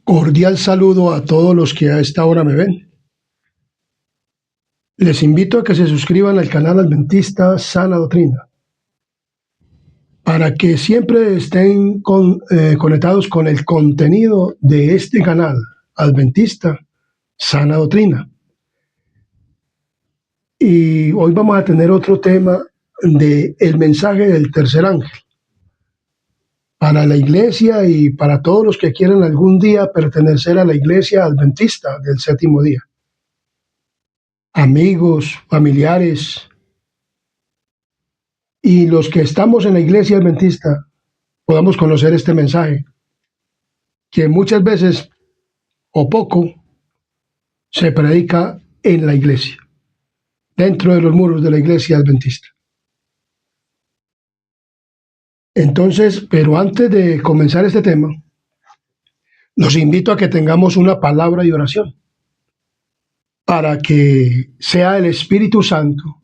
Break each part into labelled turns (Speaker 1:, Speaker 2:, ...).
Speaker 1: Cordial saludo a todos los que a esta hora me ven. Les invito a que se suscriban al canal Adventista Sana Doctrina para que siempre estén conectados con el contenido de este canal Adventista Sana Doctrina. Y hoy vamos a tener otro tema de el mensaje del tercer ángel para la iglesia y para todos los que quieran algún día pertenecer a la iglesia adventista del séptimo día. Amigos, familiares y los que estamos en la iglesia adventista podamos conocer este mensaje, que muchas veces o poco se predica en la iglesia, dentro de los muros de la iglesia adventista. Entonces, pero antes de comenzar este tema, los invito a que tengamos una palabra de oración para que sea el Espíritu Santo,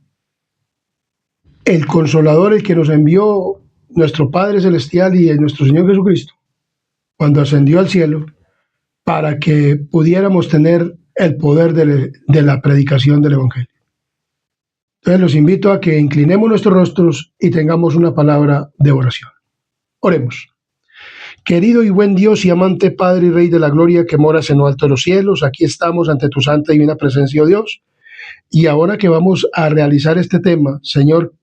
Speaker 1: el Consolador, el que nos envió nuestro Padre Celestial y nuestro Señor Jesucristo, cuando ascendió al cielo, para que pudiéramos tener el poder de la predicación del Evangelio. Entonces los invito a que inclinemos nuestros rostros y tengamos una palabra de oración. Oremos. Querido y buen Dios y amante Padre y Rey de la Gloria que moras en lo alto de los cielos, aquí estamos ante tu santa y divina presencia, oh Dios, y ahora que vamos a realizar este tema, Señor,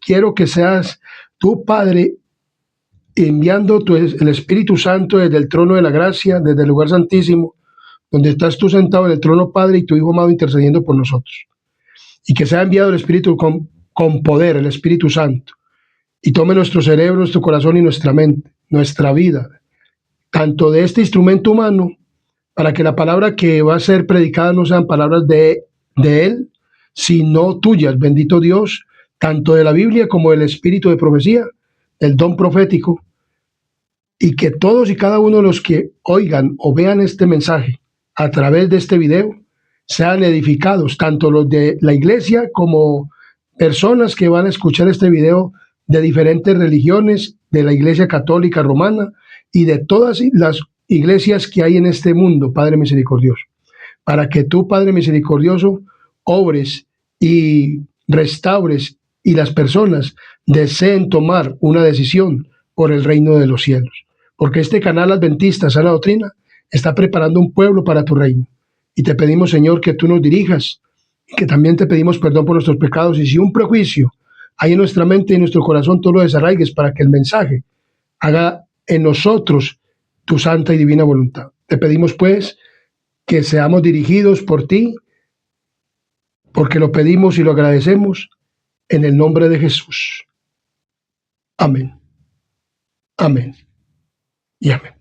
Speaker 1: quiero que seas tu Padre enviando el Espíritu Santo desde el trono de la gracia, desde el lugar santísimo, donde estás tú sentado en el trono, Padre, y tu Hijo amado intercediendo por nosotros. Y que sea enviado el Espíritu con poder, el Espíritu Santo, y tome nuestro cerebro, nuestro corazón y nuestra mente, nuestra vida, tanto de este instrumento humano, para que la palabra que va a ser predicada no sean palabras de Él, sino tuyas, bendito Dios, tanto de la Biblia como del Espíritu de profecía, el don profético, y que todos y cada uno de los que oigan o vean este mensaje a través de este video sean edificados, tanto los de la iglesia como personas que van a escuchar este video de diferentes religiones, de la iglesia católica romana y de todas las iglesias que hay en este mundo, Padre misericordioso, para que tú, Padre misericordioso, obres y restaures y las personas deseen tomar una decisión por el reino de los cielos. Porque este canal Adventista Sana Doctrina está preparando un pueblo para tu reino. Y te pedimos, Señor, que tú nos dirijas, y que también te pedimos perdón por nuestros pecados. Y si un prejuicio hay en nuestra mente y en nuestro corazón, tú lo desarraigues para que el mensaje haga en nosotros tu santa y divina voluntad. Te pedimos, pues, que seamos dirigidos por ti, porque lo pedimos y lo agradecemos en el nombre de Jesús. Amén. Amén. Y amén.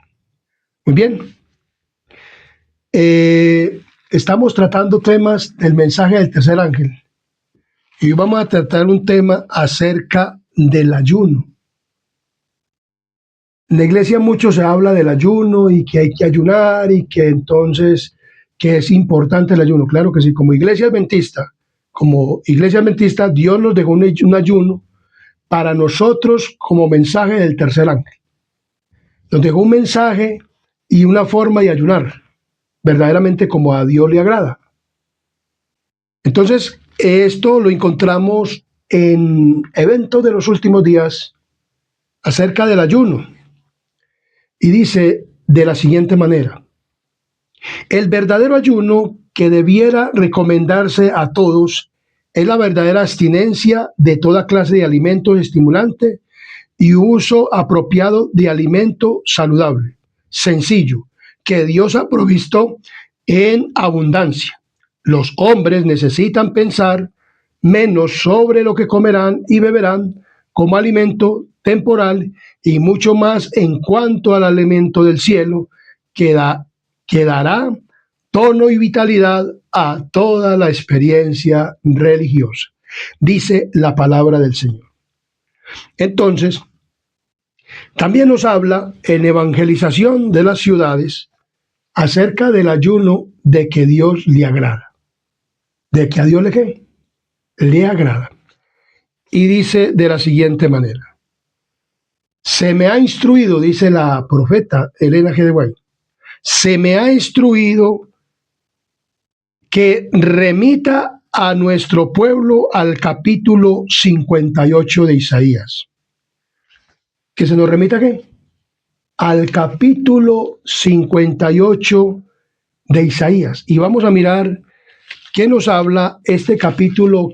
Speaker 1: Muy bien. Estamos tratando temas del mensaje del tercer ángel. Y hoy vamos a tratar un tema acerca del ayuno. En la iglesia mucho se habla del ayuno y que hay que ayunar y que entonces que es importante el ayuno. Claro que sí, como iglesia adventista, Dios nos dejó un ayuno para nosotros como mensaje del tercer ángel. Nos dejó un mensaje y una forma de ayunar, verdaderamente como a Dios le agrada. Entonces, esto lo encontramos en eventos de los últimos días acerca del ayuno. Y dice de la siguiente manera: el verdadero ayuno que debiera recomendarse a todos es la verdadera abstinencia de toda clase de alimentos estimulantes y uso apropiado de alimento saludable, sencillo, que Dios ha provisto en abundancia. Los hombres necesitan pensar menos sobre lo que comerán y beberán como alimento temporal y mucho más en cuanto al alimento del cielo que dará tono y vitalidad a toda la experiencia religiosa, dice la palabra del Señor. Entonces, también nos habla en evangelización de las ciudades acerca del ayuno de que Dios le agrada. ¿De que a Dios le agrada? Y dice de la siguiente manera: se me ha instruido, dice la profeta Elena G. de White, se me ha instruido que remita a nuestro pueblo al capítulo 58 de Isaías. ¿Que se nos remita qué? Al capítulo 58 de Isaías. Y vamos a mirar qué nos habla este capítulo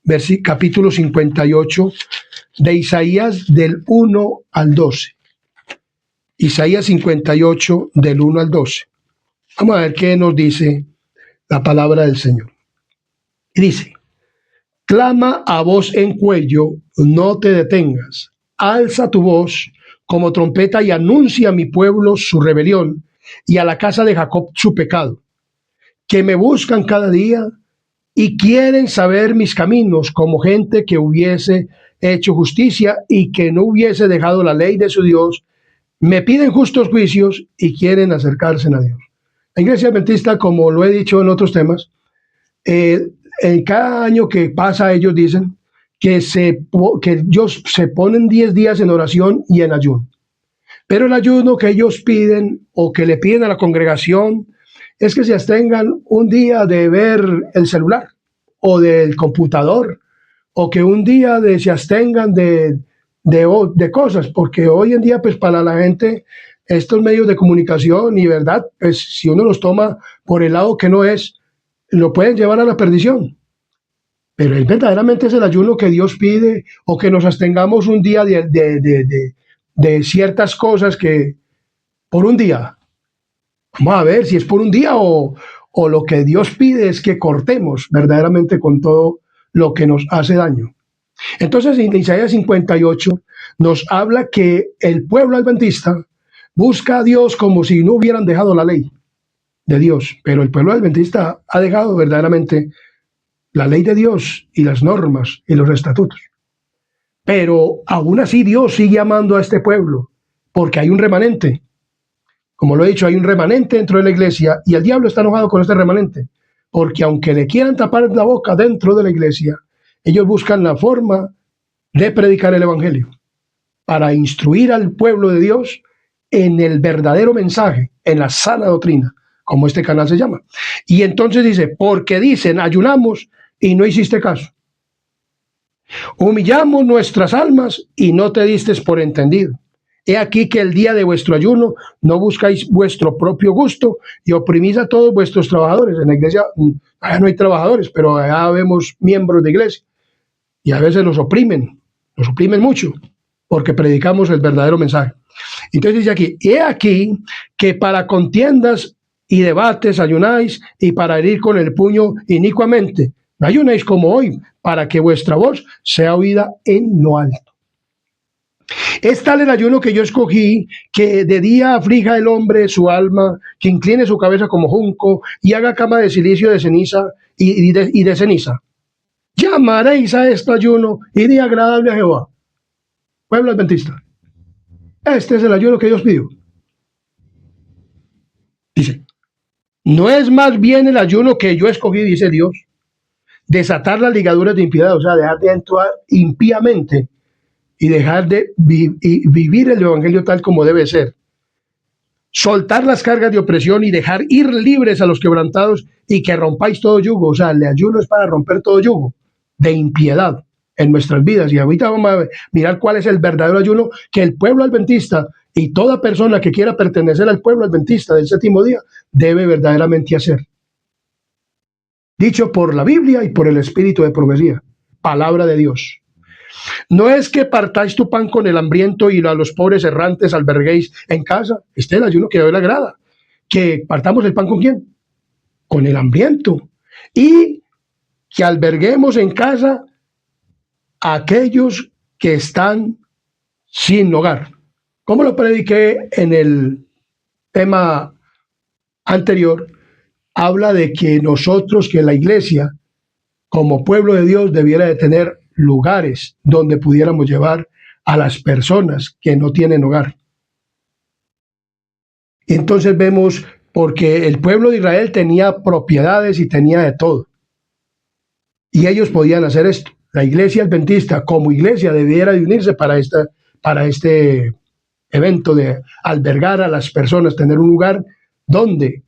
Speaker 1: 58 de Isaías del 1 al 12. Isaías 58 del 1 al 12. Vamos a ver qué nos dice la palabra del Señor. Y dice: clama a voz en cuello, no te detengas. Alza tu voz como trompeta y anuncia a mi pueblo su rebelión y a la casa de Jacob su pecado, que me buscan cada día y quieren saber mis caminos, como gente que hubiese hecho justicia y que no hubiese dejado la ley de su Dios. Me piden justos juicios y quieren acercarse a Dios. La Iglesia Adventista, como lo he dicho en otros temas, en cada año que pasa ellos dicen que ellos se ponen 10 días en oración y en ayuno. Pero el ayuno que ellos piden o que le piden a la congregación es que se abstengan un día de ver el celular o del computador, o que un día se abstengan de cosas, porque hoy en día, pues para la gente, estos medios de comunicación y verdad, pues si uno los toma por el lado que no es, lo pueden llevar a la perdición. Pero es verdaderamente es el ayuno que Dios pide, o que nos abstengamos un día de ciertas cosas que por un día. Vamos a ver si es por un día o lo que Dios pide es que cortemos verdaderamente con todo lo que nos hace daño. Entonces, en Isaías 58 nos habla que el pueblo adventista busca a Dios como si no hubieran dejado la ley de Dios, pero el pueblo adventista ha dejado verdaderamente la ley de Dios y las normas y los estatutos. Pero aún así Dios sigue amando a este pueblo, porque hay un remanente. Como lo he dicho, hay un remanente dentro de la iglesia y el diablo está enojado con este remanente, porque aunque le quieran tapar la boca dentro de la iglesia, ellos buscan la forma de predicar el evangelio para instruir al pueblo de Dios en el verdadero mensaje, en la sana doctrina, como este canal se llama. Y entonces dice, porque dicen, ayunamos y no hiciste caso. Humillamos nuestras almas y no te distes por entendido. He aquí que el día de vuestro ayuno no buscáis vuestro propio gusto y oprimís a todos vuestros trabajadores. En la iglesia allá no hay trabajadores, pero allá vemos miembros de iglesia y a veces los oprimen mucho porque predicamos el verdadero mensaje. Entonces dice aquí, he aquí que para contiendas y debates ayunáis y para herir con el puño inicuamente. No ayunéis como hoy, para que vuestra voz sea oída en lo alto. Es tal el ayuno que yo escogí, que de día aflija el hombre su alma, que incline su cabeza como junco y haga cama de silicio de ceniza y de ceniza. Llamaréis a este ayuno y día agradable a Jehová. Pueblo adventista. Este es el ayuno que Dios pidió. Dice, no es más bien el ayuno que yo escogí, dice Dios, desatar las ligaduras de impiedad, o sea, dejar de entrar impíamente y dejar de vivir el evangelio tal como debe ser. Soltar las cargas de opresión y dejar ir libres a los quebrantados y que rompáis todo yugo. O sea, el ayuno es para romper todo yugo de impiedad en nuestras vidas. Y ahorita vamos a mirar cuál es el verdadero ayuno que el pueblo adventista y toda persona que quiera pertenecer al pueblo adventista del séptimo día debe verdaderamente hacer. Dicho por la Biblia y por el Espíritu de profecía, palabra de Dios. No es que partáis tu pan con el hambriento y a los pobres errantes alberguéis en casa. Este es el ayuno que a Dios le agrada. Que partamos el pan con quién? Con el hambriento. Y que alberguemos en casa a aquellos que están sin hogar. Como lo prediqué en el tema anterior, habla de que nosotros, que la iglesia, como pueblo de Dios, debiera de tener lugares donde pudiéramos llevar a las personas que no tienen hogar. Entonces vemos, porque el pueblo de Israel tenía propiedades y tenía de todo. Y ellos podían hacer esto. La iglesia adventista, como iglesia, debiera de unirse para este evento de albergar a las personas, tener un lugar ¿Dónde?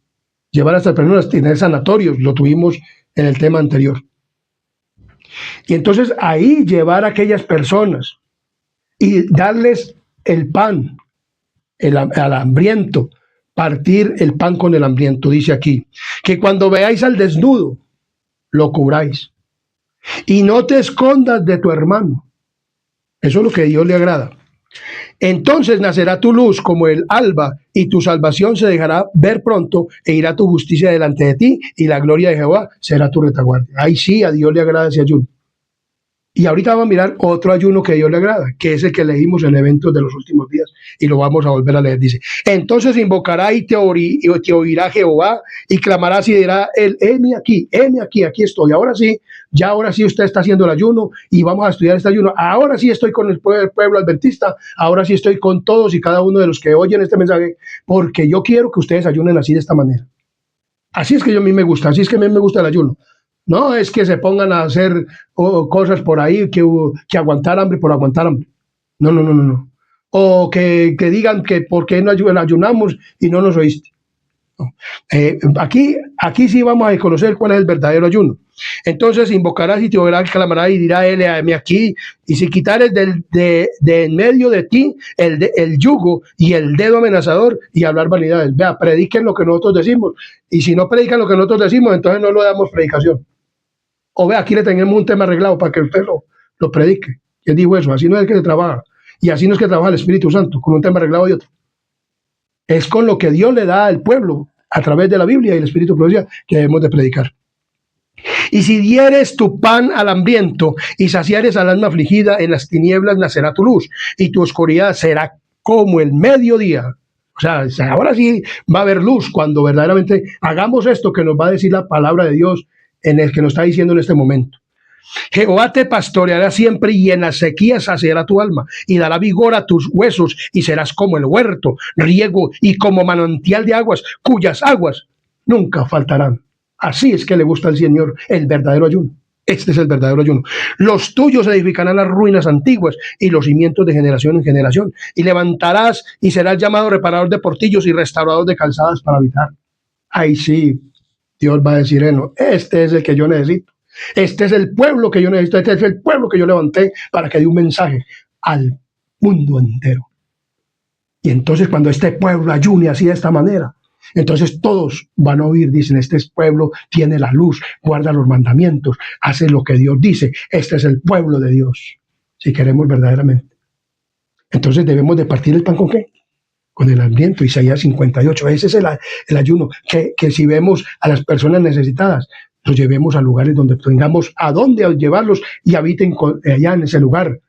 Speaker 1: Llevar a estas personas, tener sanatorios, lo tuvimos en el tema anterior. Y entonces ahí llevar a aquellas personas y darles el pan, al hambriento, partir el pan con el hambriento. Dice aquí, que cuando veáis al desnudo, lo cubráis. Y no te escondas de tu hermano. Eso es lo que a Dios le agrada. Entonces nacerá tu luz como el alba, y tu salvación se dejará ver pronto, e irá tu justicia delante de ti, y la gloria de Jehová será tu retaguardia. Ahí sí, a Dios le agrada ese ayuno. Y ahorita vamos a mirar otro ayuno que a Dios le agrada, que es el que leímos en eventos de los últimos días, y lo vamos a volver a leer. Dice, entonces invocará y te oirá Jehová, y clamarás y dirá él, heme aquí, aquí estoy. Ahora sí usted está haciendo el ayuno, y vamos a estudiar este ayuno. Ahora sí estoy con el pueblo adventista, ahora sí estoy con todos y cada uno de los que oyen este mensaje, porque yo quiero que ustedes ayunen así, de esta manera. Así es que a mí me gusta, así es que a mí me gusta el ayuno. No es que se pongan a hacer cosas por ahí, que aguantar hambre por aguantar hambre. No. O que digan que por qué no ayunamos y no nos oíste. No. Aquí sí vamos a conocer cuál es el verdadero ayuno. Entonces invocarás y te oirá, clamará y dirá él, heme aquí. Y si quitares de en medio de ti el yugo y el dedo amenazador y hablar vanidades. Vea, prediquen lo que nosotros decimos. Y si no predican lo que nosotros decimos, entonces no le damos predicación. O vea, aquí le tenemos un tema arreglado para que usted lo predique. ¿Quién dijo eso? Así no es que se trabaja. Y así no es que trabaja el Espíritu Santo, con un tema arreglado y otro. Es con lo que Dios le da al pueblo a través de la Biblia y el Espíritu Profecía que debemos de predicar. Y si dieres tu pan al hambriento y saciares al alma afligida, en las tinieblas nacerá tu luz y tu oscuridad será como el mediodía. O sea, ahora sí va a haber luz cuando verdaderamente hagamos esto que nos va a decir la palabra de Dios en el que nos está diciendo en este momento. Jehová te pastoreará siempre y en la sequía saciará tu alma y dará vigor a tus huesos y serás como el huerto, riego y como manantial de aguas, cuyas aguas nunca faltarán. Así es que le gusta al Señor el verdadero ayuno. Este es el verdadero ayuno. Los tuyos edificarán las ruinas antiguas y los cimientos de generación en generación. Y levantarás y serás llamado reparador de portillos y restaurador de calzadas para habitar. Ahí sí, Dios va a decir, no, este es el que yo necesito. Este es el pueblo que yo necesito. Este es el pueblo que yo levanté para que dé un mensaje al mundo entero. Y entonces cuando este pueblo ayune así de esta manera, entonces todos van a oír, dicen, este pueblo tiene la luz, guarda los mandamientos, hace lo que Dios dice. Este es el pueblo de Dios, si queremos verdaderamente. Entonces debemos de partir el pan ¿con qué? Con el hambriento. Isaías 58. Ese es el ayuno, que si vemos a las personas necesitadas, los llevemos a lugares donde tengamos a dónde llevarlos y habiten allá en ese lugar.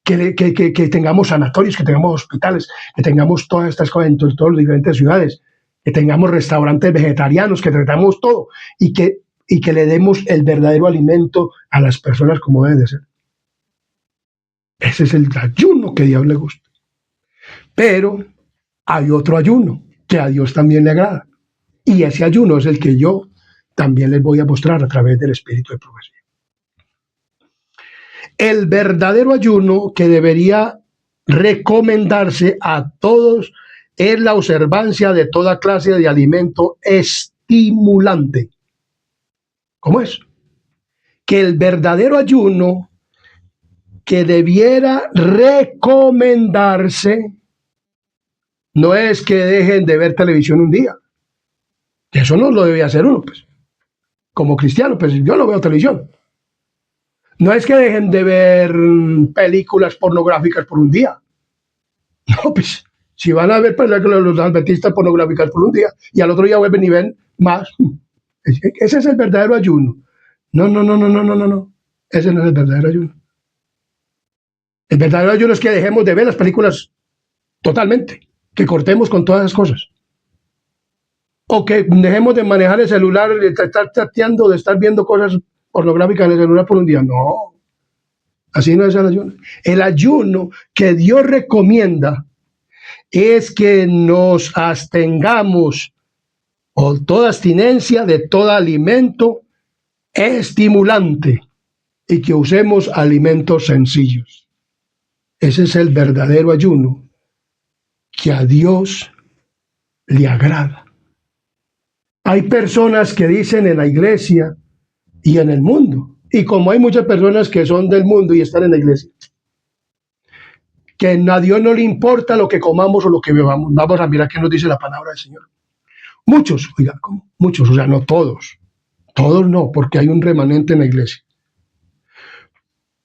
Speaker 1: Que tengamos sanatorios, que tengamos hospitales, que tengamos todas estas cosas en todas las diferentes ciudades, que tengamos restaurantes vegetarianos, que tratamos todo y que le demos el verdadero alimento a las personas como debe de ser. Ese es el ayuno que a Dios le gusta. Pero hay otro ayuno que a Dios también le agrada. Y ese ayuno es el que yo también les voy a mostrar a través del Espíritu de Profecía. El verdadero ayuno que debería recomendarse a todos es la observancia de toda clase de alimento estimulante. ¿Cómo es? Que el verdadero ayuno que debiera recomendarse no es que dejen de ver televisión un día. Eso no lo debe hacer uno, pues. Como cristiano, pues yo no veo televisión. No es que dejen de ver películas pornográficas por un día. No, pues, si van a ver películas los adventistas pornográficas por un día y al otro día vuelven y ven más. Ese es el verdadero ayuno. No. Ese no es el verdadero ayuno. El verdadero ayuno es que dejemos de ver las películas totalmente, que cortemos con todas esas cosas. O que dejemos de manejar el celular, de estar chateando, de estar viendo cosas pornográficas en el celular por un día. No, así no es el ayuno. El ayuno que Dios recomienda es que nos abstengamos o toda abstinencia de todo alimento estimulante y que usemos alimentos sencillos. Ese es el verdadero ayuno que a Dios le agrada. Hay personas que dicen en la iglesia y en el mundo, y como hay muchas personas que son del mundo y están en la iglesia, que a Dios no le importa lo que comamos o lo que bebamos. Vamos a mirar qué nos dice la palabra del Señor. Muchos, oiga, ¿cómo? Muchos, o sea, no todos. Todos no, porque hay un remanente en la iglesia.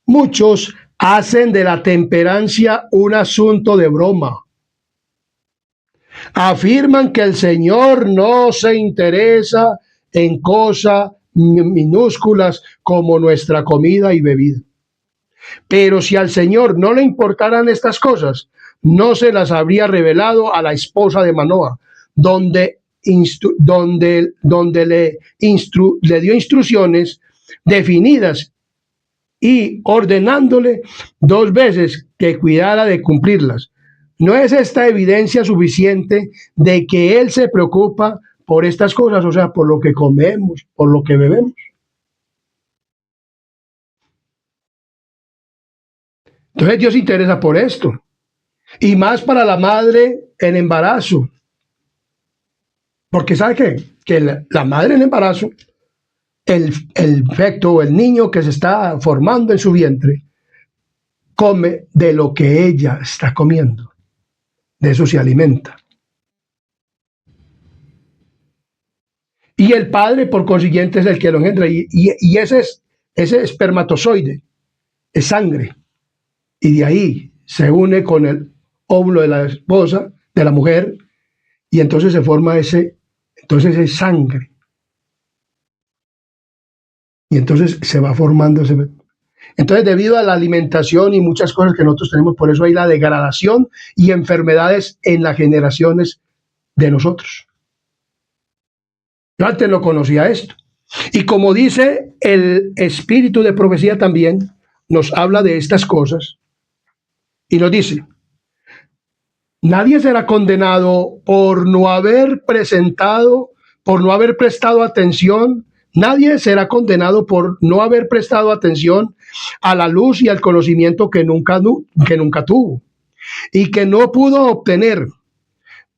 Speaker 1: Muchos hacen de la temperancia un asunto de broma. Afirman que el Señor no se interesa en cosas minúsculas como nuestra comida y bebida. Pero si al Señor no le importaran estas cosas, no se las habría revelado a la esposa de Manoa, donde le dio instrucciones definidas y ordenándole 2 veces que cuidara de cumplirlas. ¿No es esta evidencia suficiente de que Él se preocupa por estas cosas, o sea, por lo que comemos, por lo que bebemos? Entonces Dios se interesa por esto. Y más para la madre en embarazo. Porque ¿sabe qué? Que la madre en embarazo, el feto o el niño que se está formando en su vientre, come de lo que ella está comiendo. De eso se alimenta. Y el padre, por consiguiente, es el que lo engendra. Y ese espermatozoide es sangre. Y de ahí se une con el óvulo de la esposa, de la mujer, y entonces se forma entonces es sangre. Y entonces se va formando ese. Entonces, debido a la alimentación y muchas cosas que nosotros tenemos, por eso hay la degradación y enfermedades en las generaciones de nosotros. Yo antes no conocía esto. Y como dice el espíritu de profecía también, nos habla de estas cosas y nos dice, nadie será condenado por no haber prestado atención. Nadie será condenado por no haber prestado atención a la luz y al conocimiento que nunca tuvo y que no pudo obtener.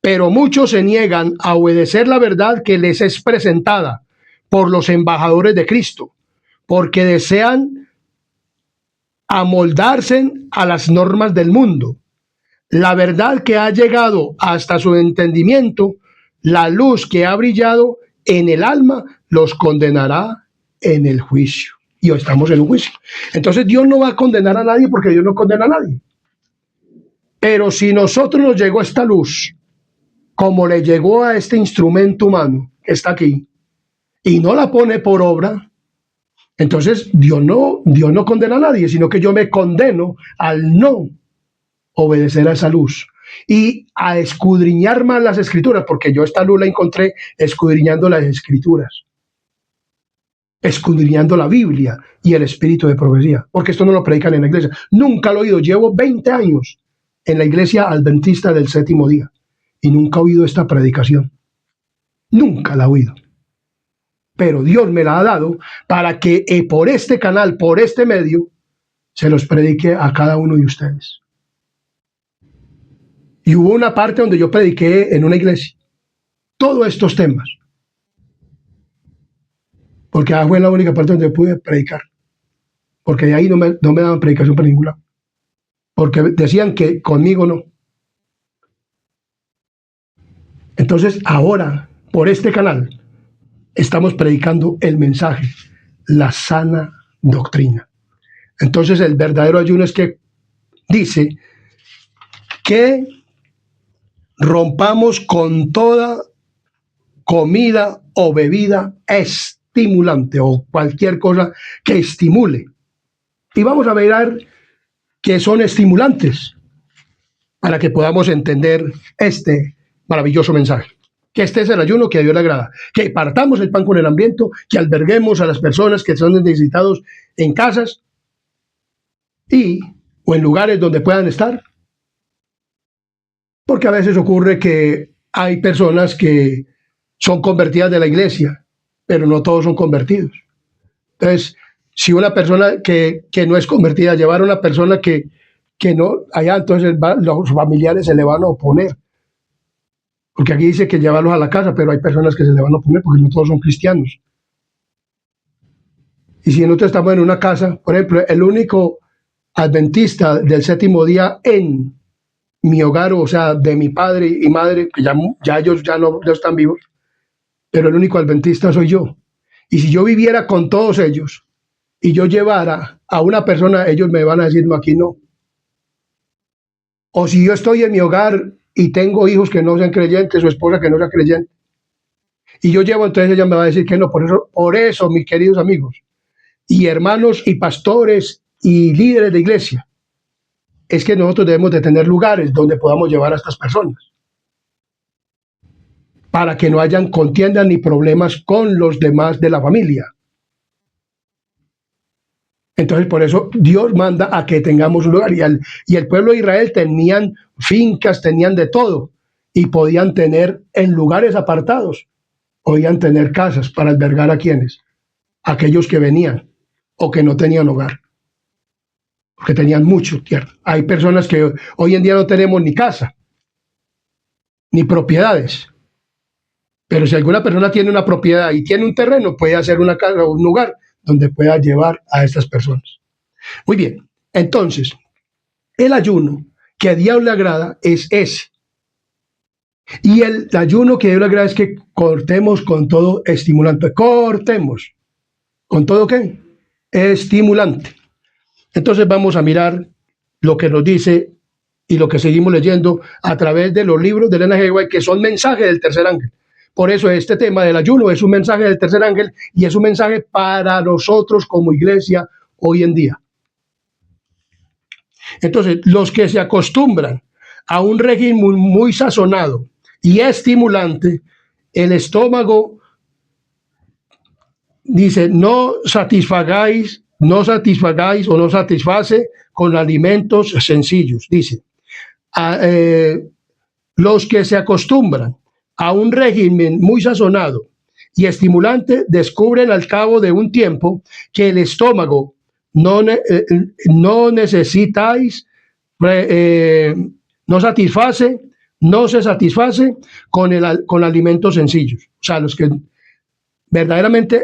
Speaker 1: Pero muchos se niegan a obedecer la verdad que les es presentada por los embajadores de Cristo, porque desean amoldarse a las normas del mundo. La verdad que ha llegado hasta su entendimiento, la luz que ha brillado en el alma, los condenará en el juicio. Y hoy estamos en un juicio. Entonces Dios no va a condenar a nadie porque Dios no condena a nadie. Pero si nosotros nos llegó esta luz, como le llegó a este instrumento humano que está aquí, y no la pone por obra, entonces Dios no condena a nadie, sino que yo me condeno al no obedecer a esa luz y a escudriñar más las escrituras, porque yo esta luz la encontré escudriñando las escrituras, escudriñando la Biblia y el espíritu de profecía, porque esto no lo predican en la iglesia. Nunca lo he oído. Llevo 20 años en la iglesia adventista del séptimo día y nunca he oído esta predicación. Nunca la he oído. Pero Dios me la ha dado para que por este canal, por este medio, se los predique a cada uno de ustedes. Y hubo una parte donde yo prediqué en una iglesia todos estos temas, porque fue la única parte donde pude predicar, porque de ahí no me daban predicación para ningún lado, porque decían que conmigo no. Entonces ahora, por este canal, estamos predicando el mensaje, la sana doctrina. Entonces el verdadero ayuno es que dice que rompamos con toda comida o bebida estimulante o cualquier cosa que estimule. Y vamos a ver qué son estimulantes para que podamos entender este maravilloso mensaje. Que este es el ayuno que a Dios le agrada. Que partamos el pan con el hambriento, que alberguemos a las personas que son necesitados en casas o en lugares donde puedan estar. Porque a veces ocurre que hay personas que son convertidas de la iglesia, pero no todos son convertidos. Entonces, si una persona que no es convertida llevar a una persona que no, allá entonces los familiares se le van a oponer. Porque aquí dice que llevarlos a la casa, pero hay personas que se le van a oponer porque no todos son cristianos. Y si nosotros estamos en una casa, por ejemplo, el único adventista del séptimo día en mi hogar, o sea, de mi padre y madre, que ya ellos ya no están vivos, pero el único adventista soy yo. Y si yo viviera con todos ellos y yo llevara a una persona, ellos me van a decir, no, aquí no. O si yo estoy en mi hogar y tengo hijos que no sean creyentes, su esposa que no sea creyente, y yo llevo, entonces ella me va a decir que no. Por eso, mis queridos amigos, y hermanos y pastores y líderes de iglesia, es que nosotros debemos de tener lugares donde podamos llevar a estas personas para que no hayan contiendas ni problemas con los demás de la familia. Entonces, por eso Dios manda a que tengamos un lugar. Y el pueblo de Israel tenían fincas, tenían de todo, y podían tener en lugares apartados, podían tener casas para albergar a quienes, aquellos que venían o que no tenían hogar, porque tenían mucho tierra. Hay personas que hoy en día no tenemos ni casa, ni propiedades. Pero si alguna persona tiene una propiedad y tiene un terreno, puede hacer una casa o un lugar donde pueda llevar a estas personas. Muy bien, entonces, el ayuno que a Dios le agrada es ese. Y el ayuno que a Dios le agrada es que cortemos con todo estimulante. Cortemos. ¿Con todo qué? Estimulante. Entonces vamos a mirar lo que nos dice y lo que seguimos leyendo a través de los libros de Elena G. White, que son mensajes del tercer ángel. Por eso este tema del ayuno es un mensaje del tercer ángel y es un mensaje para nosotros como iglesia hoy en día. Entonces, los que se acostumbran a un régimen muy sazonado y estimulante, el estómago dice, no satisfagáis o no satisface con alimentos sencillos. Dice, los que se acostumbran a un régimen muy sazonado y estimulante descubren al cabo de un tiempo que el estómago no necesitáis, no se satisface con alimentos sencillos. O sea, los que verdaderamente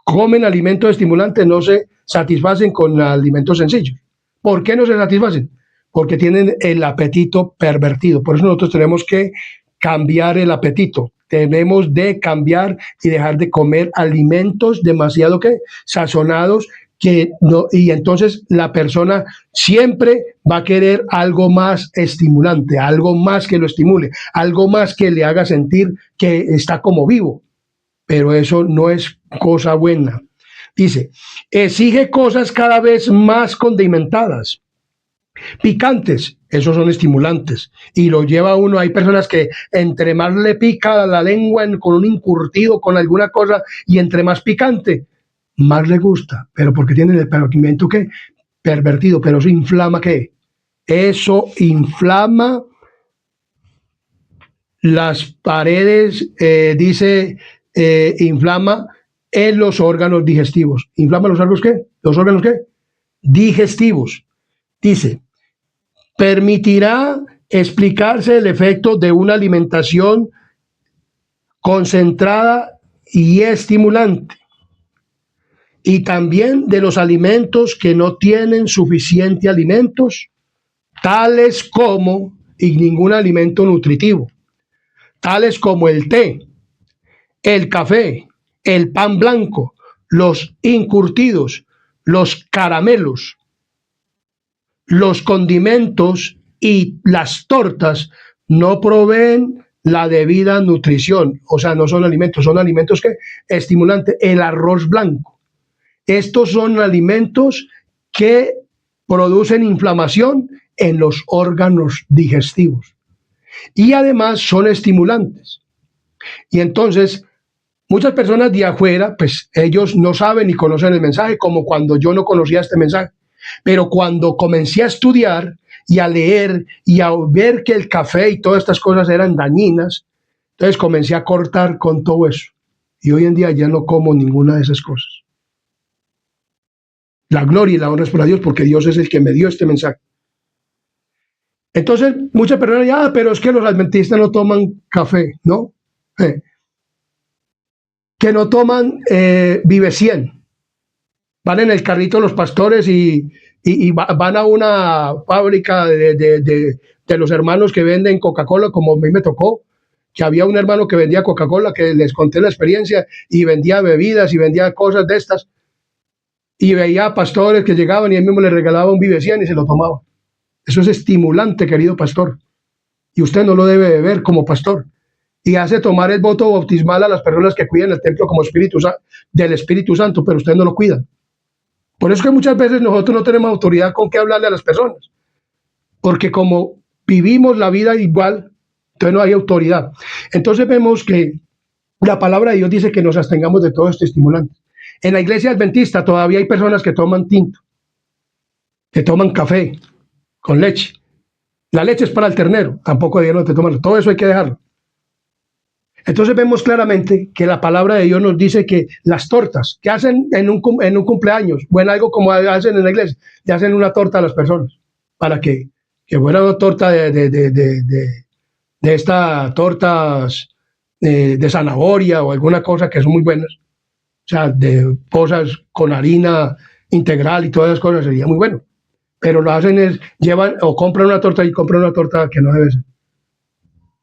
Speaker 1: comen alimentos estimulantes no se satisfacen con alimentos sencillos. ¿Por qué no se satisfacen? Porque tienen el apetito pervertido. Por eso nosotros tenemos que cambiar el apetito. Tenemos de cambiar y dejar de comer alimentos demasiado sazonados, y entonces la persona siempre va a querer algo más estimulante, algo más que lo estimule, algo más que le haga sentir que está como vivo. Pero eso no es cosa buena. Dice, exige cosas cada vez más condimentadas, picantes, esos son estimulantes, y lo lleva uno. Hay personas que entre más le pica la lengua con un encurtido, con alguna cosa, y entre más picante, más le gusta, pero porque tienen el pensamiento pervertido. Pero eso inflama eso inflama las paredes, inflama en los órganos digestivos. ¿Inflama los órganos qué? ¿Los órganos qué? Digestivos. Dice, permitirá explicarse el efecto de una alimentación concentrada y estimulante, y también de los alimentos que no tienen suficiente alimentos, tales como, y ningún alimento nutritivo, tales como el té, el café, el pan blanco, los encurtidos, los caramelos, los condimentos y las tortas no proveen la debida nutrición. O sea, no son alimentos que estimulantes. El arroz blanco. Estos son alimentos que producen inflamación en los órganos digestivos y además son estimulantes. Y entonces, muchas personas de afuera, pues ellos no saben ni conocen el mensaje, como cuando yo no conocía este mensaje. Pero cuando comencé a estudiar y a leer y a ver que el café y todas estas cosas eran dañinas, entonces comencé a cortar con todo eso. Y hoy en día ya no como ninguna de esas cosas. La gloria y la honra es para Dios, porque Dios es el que me dio este mensaje. Entonces, muchas personas dicen, pero es que los adventistas no toman café, ¿no? Que no toman Vive 100. Van en el carrito los pastores y van a una fábrica de los hermanos que venden Coca-Cola, como a mí me tocó, que había un hermano que vendía Coca-Cola, que les conté la experiencia, y vendía bebidas y vendía cosas de estas, y veía pastores que llegaban y él mismo les regalaba un Vive 100 y se lo tomaba. Eso es estimulante, querido pastor, y usted no lo debe de ver como pastor. Y hace tomar el voto bautismal a las personas que cuidan el templo como del Espíritu Santo, pero ustedes no lo cuidan. Por eso que muchas veces nosotros no tenemos autoridad con qué hablarle a las personas, porque como vivimos la vida igual, entonces no hay autoridad. Entonces vemos que la palabra de Dios dice que nos abstengamos de todo este estimulante. En la iglesia adventista todavía hay personas que toman tinto, que toman café con leche. La leche es para el ternero, tampoco debieron de tomarlo. Todo eso hay que dejarlo. Entonces vemos claramente que la palabra de Dios nos dice que las tortas que hacen en un cumpleaños, o en algo como hacen en la iglesia, le hacen una torta a las personas, para que fuera una torta de estas tortas de zanahoria o alguna cosa que son muy buenas, o sea, de cosas con harina integral y todas esas cosas, sería muy bueno. Pero lo hacen es, llevan o compran una torta y compran una torta que no debe ser.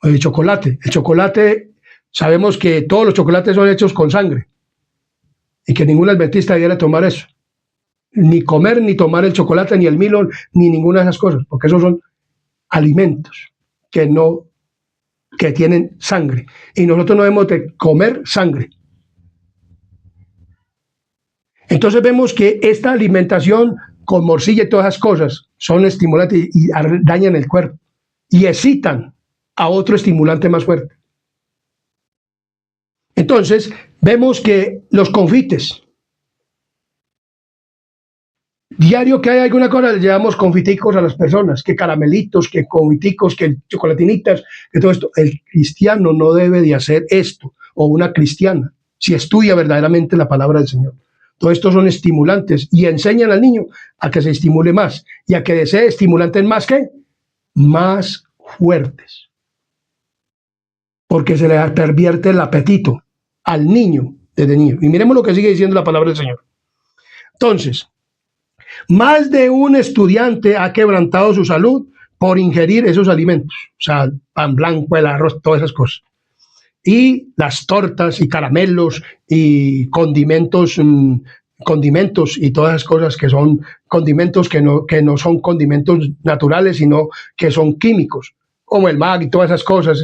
Speaker 1: O el chocolate. El chocolate, sabemos que todos los chocolates son hechos con sangre y que ningún adventista debiera tomar eso. Ni comer, ni tomar el chocolate, ni el Milo, ni ninguna de esas cosas, porque esos son alimentos que tienen sangre. Y nosotros no debemos de comer sangre. Entonces vemos que esta alimentación con morcilla y todas esas cosas son estimulantes y dañan el cuerpo y excitan a otro estimulante más fuerte. Entonces vemos que los confites, diario que hay alguna cosa, le llevamos confiticos a las personas, que caramelitos, que confiticos, que chocolatinitas, que todo esto. El cristiano no debe de hacer esto, o una cristiana, si estudia verdaderamente la palabra del Señor. Todo esto son estimulantes y enseñan al niño a que se estimule más y a que desee estimulantes más más fuertes. Porque se le pervierte el apetito al niño desde niño. Y miremos lo que sigue diciendo la palabra del Señor. Entonces, más de un estudiante ha quebrantado su salud por ingerir esos alimentos, o sea, el pan blanco, el arroz, todas esas cosas. Y las tortas y caramelos y condimentos y todas esas cosas que son condimentos que no son condimentos naturales, sino que son químicos, como el MAG y todas esas cosas,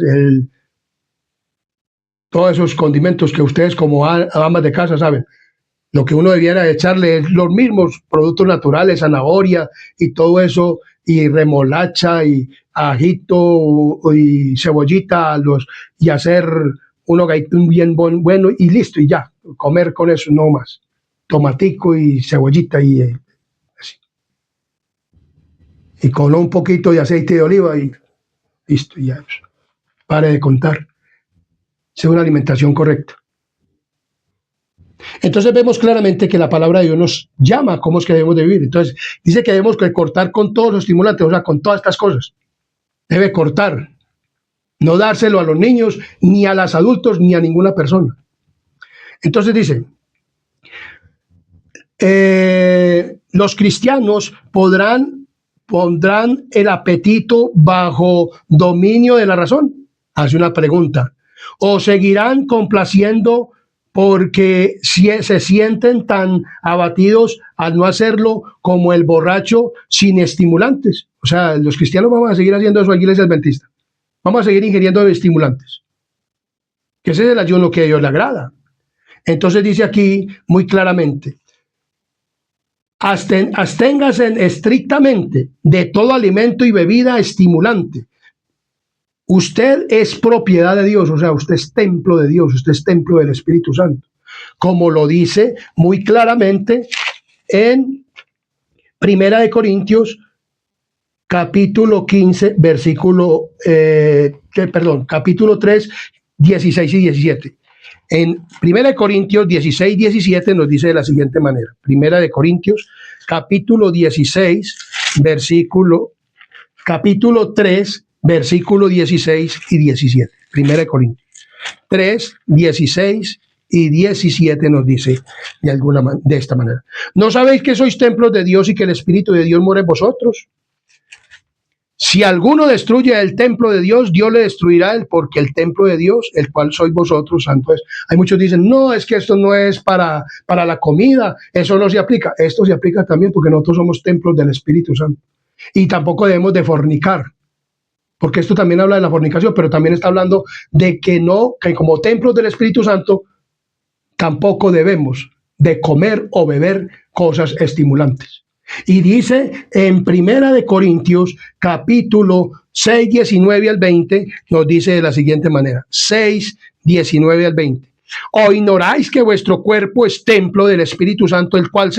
Speaker 1: todos esos condimentos que ustedes como amas de casa saben. Lo que uno debiera echarle es los mismos productos naturales, zanahoria y todo eso, y remolacha y ajito y cebollita, y hacer un bien bueno y listo, y ya, comer con eso, no más. Tomatico y cebollita y así. Y con un poquito de aceite de oliva y listo, y ya. Pare de contar. Sea una alimentación correcta. Entonces vemos claramente que la palabra de Dios nos llama a cómo es que debemos de vivir. Entonces dice que debemos cortar con todos los estimulantes, o sea, con todas estas cosas. Debe cortar, no dárselo a los niños, ni a los adultos, ni a ninguna persona. Entonces dice, los cristianos pondrán el apetito bajo dominio de la razón. Hace una pregunta. O seguirán complaciendo porque se sienten tan abatidos al no hacerlo como el borracho sin estimulantes. O sea, los cristianos vamos a seguir haciendo eso en la iglesia adventista. Vamos a seguir ingiriendo estimulantes. Que ese es el ayuno que a Dios le agrada. Entonces dice aquí muy claramente, absténgase estrictamente de todo alimento y bebida estimulante. Usted es propiedad de Dios, o sea, usted es templo de Dios, usted es templo del Espíritu Santo, como lo dice muy claramente en Primera de Corintios, capítulo 15, capítulo 3, 16 y 17. En Primera de Corintios 16, 17 nos dice de la siguiente manera. Primera de Corintios, capítulo 16, versículo capítulo 3, versículo 16 y 17. Primera de Corintios 3, 16 y 17 nos dice de esta manera. ¿No sabéis que sois templos de Dios y que el Espíritu de Dios mora en vosotros? Si alguno destruye el templo de Dios, Dios le destruirá él, porque el templo de Dios, el cual sois vosotros, santo es. Hay muchos que dicen, no, es que esto no es para la comida, eso no se aplica. Esto se aplica también porque nosotros somos templos del Espíritu Santo. Y tampoco debemos de fornicar, porque esto también habla de la fornicación, pero también está hablando de que como templos del Espíritu Santo, tampoco debemos de comer o beber cosas estimulantes. Y dice en Primera de Corintios, capítulo 6, 19 al 20, nos dice de la siguiente manera, 6, 19 al 20. ¿O ignoráis que vuestro cuerpo es templo del Espíritu Santo, el cual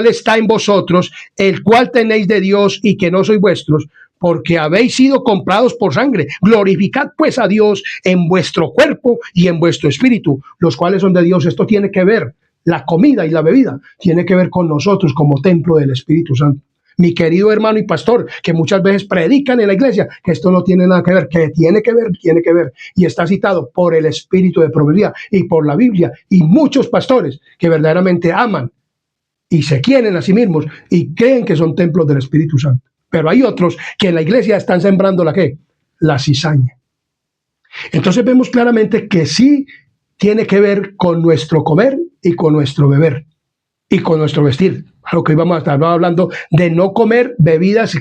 Speaker 1: está en vosotros, el cual tenéis de Dios y que no sois vuestros? Porque habéis sido comprados por sangre. Glorificad pues a Dios en vuestro cuerpo y en vuestro espíritu, los cuales son de Dios. Esto tiene que ver, la comida y la bebida, tiene que ver con nosotros como templo del Espíritu Santo. Mi querido hermano y pastor, que muchas veces predican en la iglesia que esto no tiene nada que ver, que tiene que ver, y está citado por el Espíritu de profecía y por la Biblia, y muchos pastores que verdaderamente aman y se quieren a sí mismos y creen que son templos del Espíritu Santo. Pero hay otros que en la iglesia están sembrando la cizaña. Entonces vemos claramente que sí tiene que ver con nuestro comer y con nuestro beber y con nuestro vestir. A lo que íbamos a estar hablando de no comer bebidas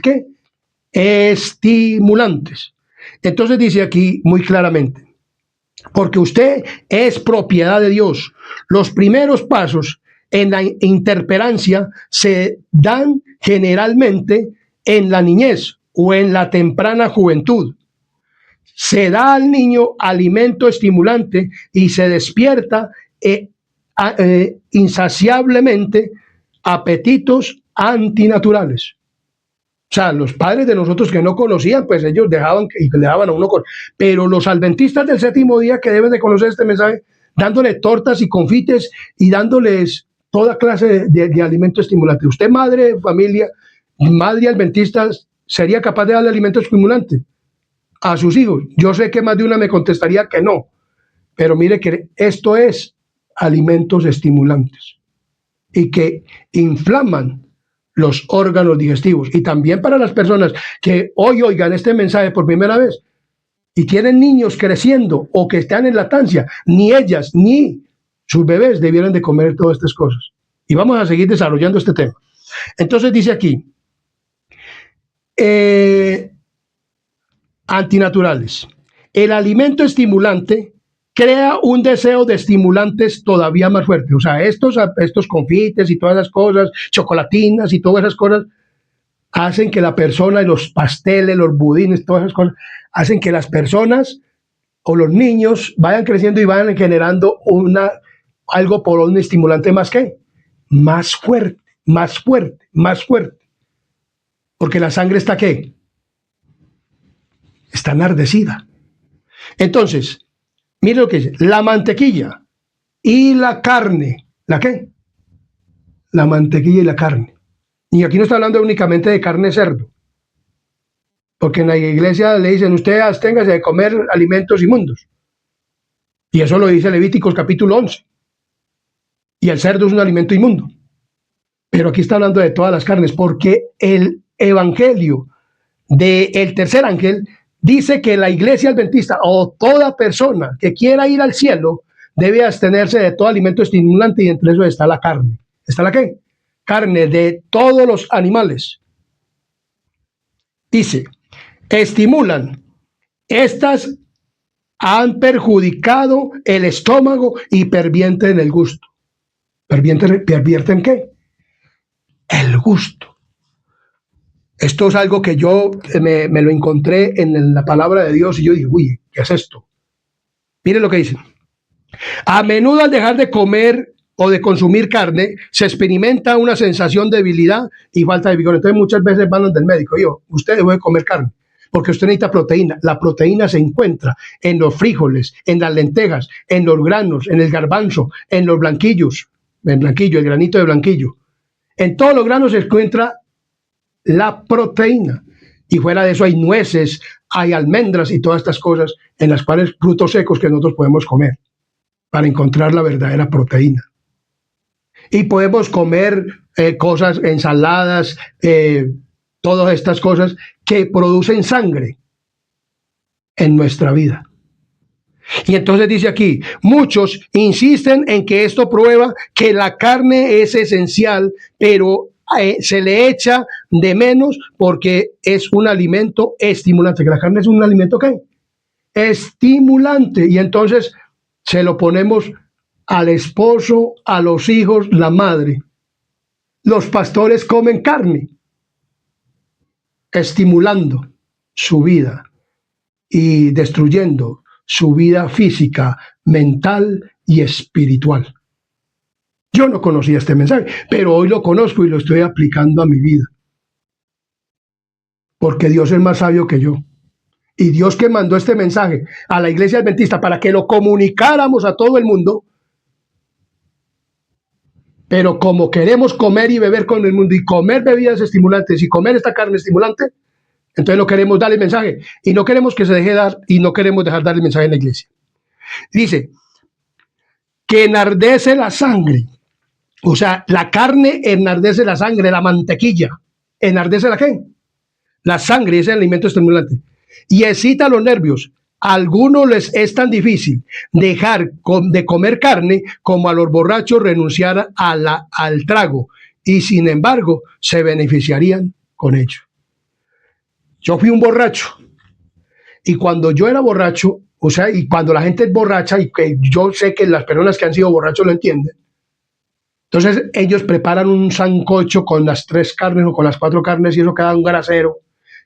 Speaker 1: estimulantes. Entonces dice aquí muy claramente, porque usted es propiedad de Dios. Los primeros pasos en la interperancia se dan generalmente en la niñez o en la temprana juventud. Se da al niño alimento estimulante y se despierta insaciablemente apetitos antinaturales. O sea, los padres de nosotros que no conocían, pues ellos dejaban y le daban a uno con. Pero los adventistas del séptimo día que deben de conocer este mensaje, dándole tortas y confites y dándoles toda clase de alimento estimulante. Usted, madre de familia, madre adventista, ¿sería capaz de darle alimento estimulante a sus hijos? Yo sé que más de una me contestaría que no, pero mire que esto es alimentos estimulantes y que inflaman los órganos digestivos. Y también para las personas que hoy oigan este mensaje por primera vez y tienen niños creciendo o que están en lactancia, ni ellas ni sus bebés debieran de comer todas estas cosas. Y vamos a seguir desarrollando este tema. Entonces dice aquí, antinaturales. El alimento estimulante crea un deseo de estimulantes todavía más fuerte. O sea, estos confites y todas las cosas, chocolatinas y todas esas cosas, hacen que la persona, y los pasteles, los budines, todas esas cosas, hacen que las personas o los niños vayan creciendo y vayan generando algo por un estimulante más fuerte, más fuerte, más fuerte. Porque la sangre está está enardecida. Entonces, mire lo que dice, la mantequilla y la carne. La mantequilla y la carne. Y aquí no está hablando únicamente de carne de cerdo. Porque en la iglesia le dicen, usted absténgase de comer alimentos inmundos. Y eso lo dice Levíticos capítulo 11. Y el cerdo es un alimento inmundo. Pero aquí está hablando de todas las carnes, porque el evangelio del tercer ángel dice que la iglesia adventista o toda persona que quiera ir al cielo debe abstenerse de todo alimento estimulante, y entre eso está la carne. ¿Está la qué? Carne de todos los animales. Dice, estimulan. Estas han perjudicado el estómago y pervierten el gusto. ¿Pervierten qué? El gusto. Esto es algo que yo me lo encontré en la palabra de Dios y yo dije, uy, ¿qué es esto? Miren lo que dicen. A menudo al dejar de comer o de consumir carne, se experimenta una sensación de debilidad y falta de vigor. Entonces muchas veces van del médico, usted debe comer carne, porque usted necesita proteína. La proteína se encuentra en los frijoles, en las lentejas, en los granos, en el garbanzo, en los blanquillos, el granito de blanquillo. En todos los granos se encuentra la proteína. Y fuera de eso hay nueces, hay almendras y todas estas cosas en las cuales frutos secos que nosotros podemos comer para encontrar la verdadera proteína. Y podemos comer cosas, ensaladas, todas estas cosas que producen sangre en nuestra vida. Y entonces dice aquí, muchos insisten en que esto prueba que la carne es esencial, pero se le echa de menos porque es un alimento estimulante. Que la carne es un alimento ¿qué? Estimulante. Y entonces se lo ponemos al esposo, a los hijos, la madre. Los pastores comen carne, estimulando su vida y destruyendo su vida física, mental y espiritual. Yo no conocía este mensaje, pero hoy lo conozco y lo estoy aplicando a mi vida. Porque Dios es más sabio que yo. Y Dios que mandó este mensaje a la iglesia adventista para que lo comunicáramos a todo el mundo, pero como queremos comer y beber con el mundo y comer bebidas estimulantes y comer esta carne estimulante, entonces no queremos dar el mensaje y no queremos que se deje dar y no queremos dejar dar el mensaje en la iglesia. Dice que enardece la sangre. O sea, la carne enardece la sangre, la mantequilla. ¿Enardece la qué? La sangre es el alimento estimulante. Y excita los nervios. A algunos les es tan difícil dejar de comer carne como a los borrachos renunciar al trago. Y sin embargo, se beneficiarían con ello. Yo fui un borracho. Y cuando yo era borracho, o sea, y cuando la gente es borracha, y que yo sé que las personas que han sido borrachos lo entienden, entonces ellos preparan un sancocho con las 3 carnes o con las 4 carnes y eso queda un grasero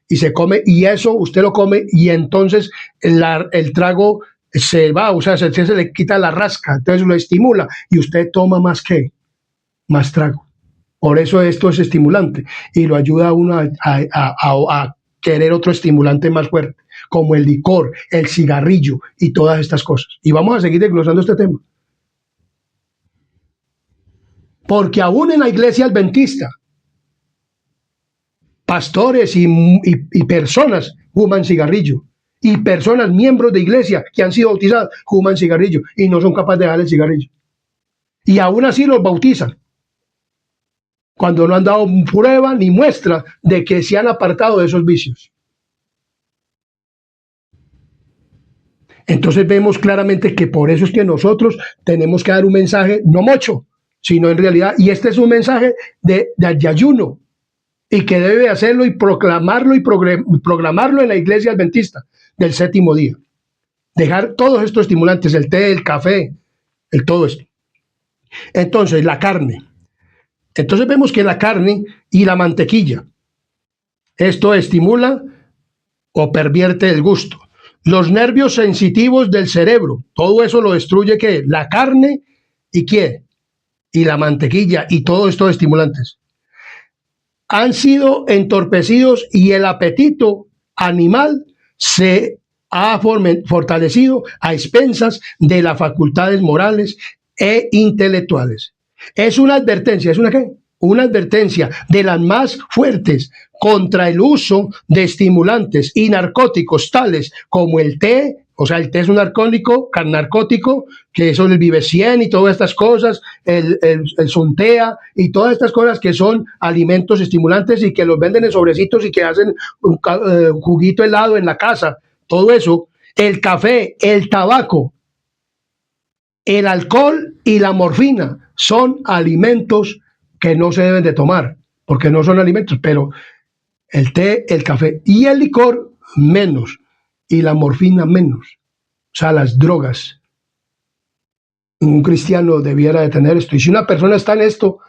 Speaker 1: y se come y eso usted lo come y entonces el trago se va, o sea, se le quita la rasca, entonces lo estimula y usted toma más más trago. Por eso esto es estimulante y lo ayuda a uno a querer otro estimulante más fuerte, como el licor, el cigarrillo y todas estas cosas. Y vamos a seguir desglosando este tema. Porque aún en la iglesia adventista, pastores y personas fuman cigarrillo. Y personas, miembros de iglesia que han sido bautizados, fuman cigarrillo y no son capaces de dejar el cigarrillo. Y aún así los bautizan. Cuando no han dado prueba ni muestra de que se han apartado de esos vicios. Entonces vemos claramente que por eso es que nosotros tenemos que dar un mensaje, no mucho, sino en realidad, y este es un mensaje de ayuno, y que debe hacerlo y proclamarlo en la iglesia adventista del 7º día. Dejar todos estos estimulantes, el té, el café, todo esto. Entonces, la carne. Entonces vemos que la carne y la mantequilla, esto estimula o pervierte el gusto. Los nervios sensitivos del cerebro, todo eso lo destruye ¿qué? La carne y ¿qué? Y la mantequilla y todos estos estimulantes. Han sido entorpecidos y el apetito animal se ha fortalecido a expensas de las facultades morales e intelectuales. Es una advertencia, ¿es una qué? Una advertencia de las más fuertes contra el uso de estimulantes y narcóticos tales como el té. O sea, el té es un narcótico, que son el Vive 100 y todas estas cosas, el Suntea y todas estas cosas que son alimentos estimulantes y que los venden en sobrecitos y que hacen un juguito helado en la casa. Todo eso, el café, el tabaco, el alcohol y la morfina son alimentos que no se deben de tomar, porque no son alimentos, pero el té, el café y el licor menos. Y la morfina menos, o sea, las drogas. Un cristiano debiera de tener esto. Y si una persona está en esto,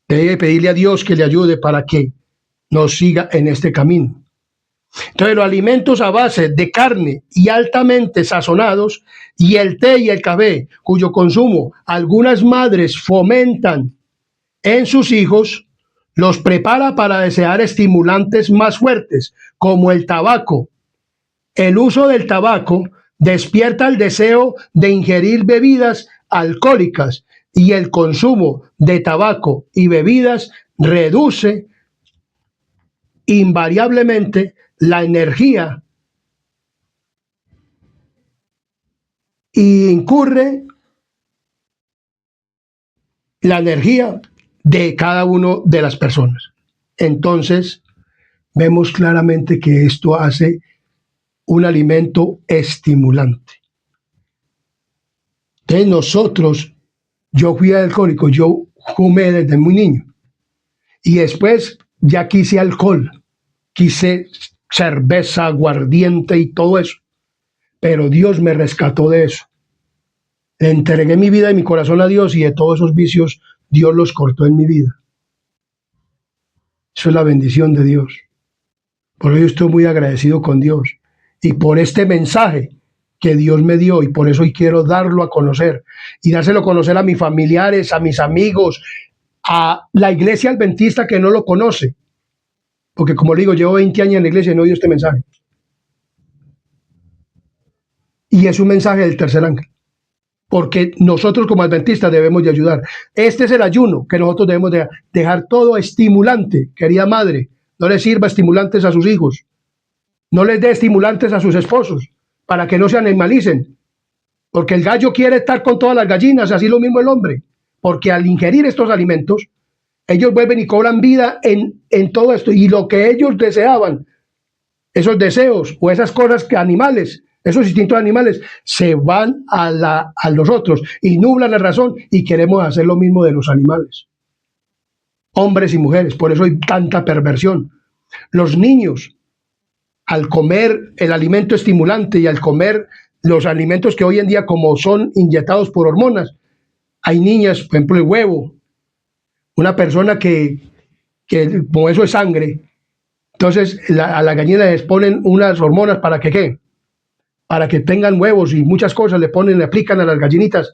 Speaker 1: debe pedirle a Dios que le ayude para que nos siga en este camino. Entonces, los alimentos a base de carne y altamente sazonados, y el té y el café, cuyo consumo algunas madres fomentan en sus hijos, los prepara para desear estimulantes más fuertes, como el tabaco. El uso del tabaco despierta el deseo de ingerir bebidas alcohólicas y el consumo de tabaco y bebidas reduce invariablemente la energía incurre la energía de cada uno de las personas. Entonces, vemos claramente que esto hace un alimento estimulante. Entonces nosotros, yo fui alcohólico, yo fumé desde muy niño y después ya quise alcohol, quise cerveza, aguardiente y todo eso, pero Dios me rescató de eso. Le entregué mi vida y mi corazón a Dios y de todos esos vicios Dios los cortó en mi vida. Eso es la bendición de Dios. Por ello estoy muy agradecido con Dios y por este mensaje que Dios me dio, y por eso hoy quiero darlo a conocer y dárselo a conocer a mis familiares, a mis amigos, a la iglesia adventista que no lo conoce, porque como le digo, llevo 20 años en la iglesia y no he oído este mensaje. Y es un mensaje del tercer ángel, porque nosotros como adventistas debemos de ayudar. Este es el ayuno que nosotros debemos de dejar todo estimulante. Querida madre, no le sirva estimulantes a sus hijos, no les dé estimulantes a sus esposos, para que no se animalicen, porque el gallo quiere estar con todas las gallinas, así lo mismo el hombre, porque al ingerir estos alimentos, ellos vuelven y cobran vida en todo esto, y lo que ellos deseaban, esos deseos o esas cosas que animales, esos instintos animales, se van a los otros y nublan la razón, y queremos hacer lo mismo de los animales, hombres y mujeres. Por eso hay tanta perversión. Los niños, al comer el alimento estimulante y al comer los alimentos que hoy en día, como son inyectados por hormonas, hay niñas, por ejemplo, el huevo, una persona que como eso es sangre, entonces a la gallina les ponen unas hormonas para que ¿qué? Para que tengan huevos y muchas cosas le aplican a las gallinitas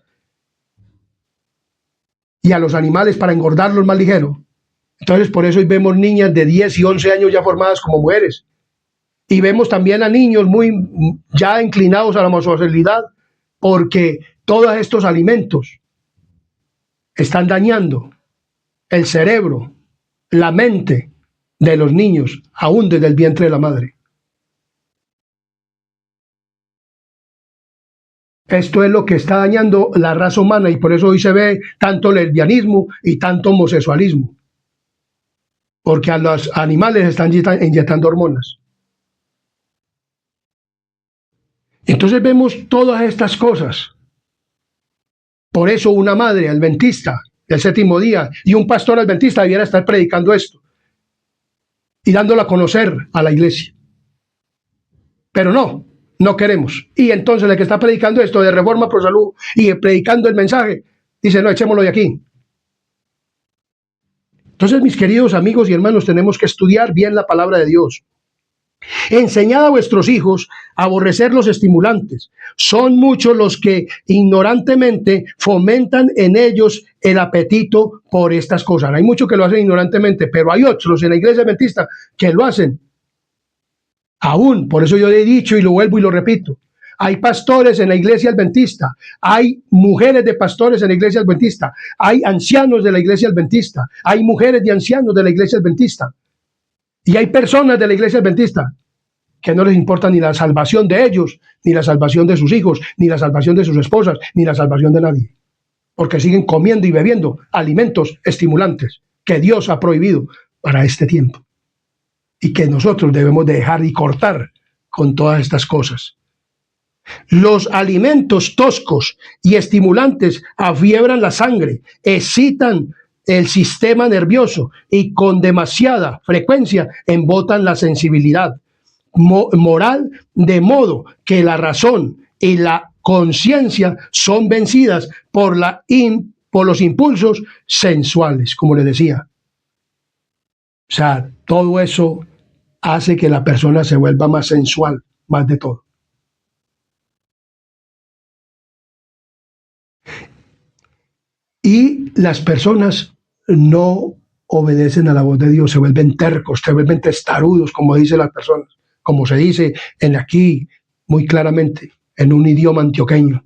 Speaker 1: y a los animales para engordarlos más ligero. Entonces por eso hoy vemos niñas de 10 y 11 años ya formadas como mujeres. Y vemos también a niños muy ya inclinados a la homosexualidad, porque todos estos alimentos están dañando el cerebro, la mente de los niños, aún desde el vientre de la madre. Esto es lo que está dañando la raza humana, y por eso hoy se ve tanto lesbianismo y tanto homosexualismo, porque a los animales están inyectando hormonas. Entonces vemos todas estas cosas. Por eso una madre adventista del séptimo día y un pastor adventista debiera estar predicando esto y dándolo a conocer a la iglesia. Pero no queremos. Y entonces el que está predicando esto de Reforma Pro Salud y predicando el mensaje, dice, no, echémoslo de aquí. Entonces, mis queridos amigos y hermanos, tenemos que estudiar bien la palabra de Dios. Enseñad a vuestros hijos a aborrecer los estimulantes. Son muchos los que ignorantemente fomentan en ellos el apetito por estas cosas. Hay muchos que lo hacen ignorantemente, pero hay otros en la iglesia adventista que lo hacen aún. Por eso yo he dicho y lo vuelvo y lo repito. Hay pastores en la iglesia adventista, hay mujeres de pastores en la iglesia adventista, hay ancianos de la iglesia adventista, hay mujeres de ancianos de la iglesia adventista. Y hay personas de la iglesia adventista que no les importa ni la salvación de ellos, ni la salvación de sus hijos, ni la salvación de sus esposas, ni la salvación de nadie. Porque siguen comiendo y bebiendo alimentos estimulantes que Dios ha prohibido para este tiempo. Y que nosotros debemos dejar y cortar con todas estas cosas. Los alimentos toscos y estimulantes afiebran la sangre, excitan el sistema nervioso y con demasiada frecuencia embotan la sensibilidad moral, de modo que la razón y la conciencia son vencidas por los impulsos sensuales, como le decía. O sea, todo eso hace que la persona se vuelva más sensual, más de todo. Y las personas no obedecen a la voz de Dios, se vuelven tercos, se vuelven testarudos, como dicen las personas, como se dice en aquí muy claramente, en un idioma antioqueño.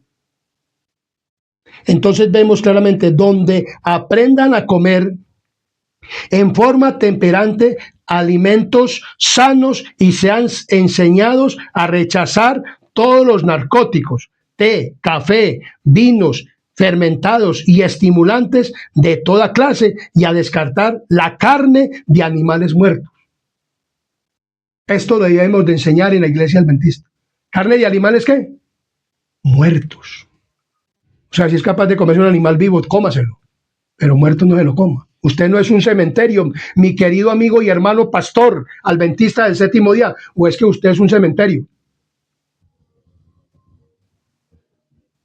Speaker 1: Entonces vemos claramente donde aprendan a comer en forma temperante alimentos sanos y sean enseñados a rechazar todos los narcóticos, té, café, vinos, fermentados y estimulantes de toda clase y a descartar la carne de animales muertos. Esto lo debemos de enseñar en la iglesia adventista. ¿Carne de animales qué? Muertos. O sea, si es capaz de comerse un animal vivo, cómaselo, pero muerto no se lo coma. Usted no es un cementerio, mi querido amigo y hermano pastor adventista del séptimo día, o es que usted es un cementerio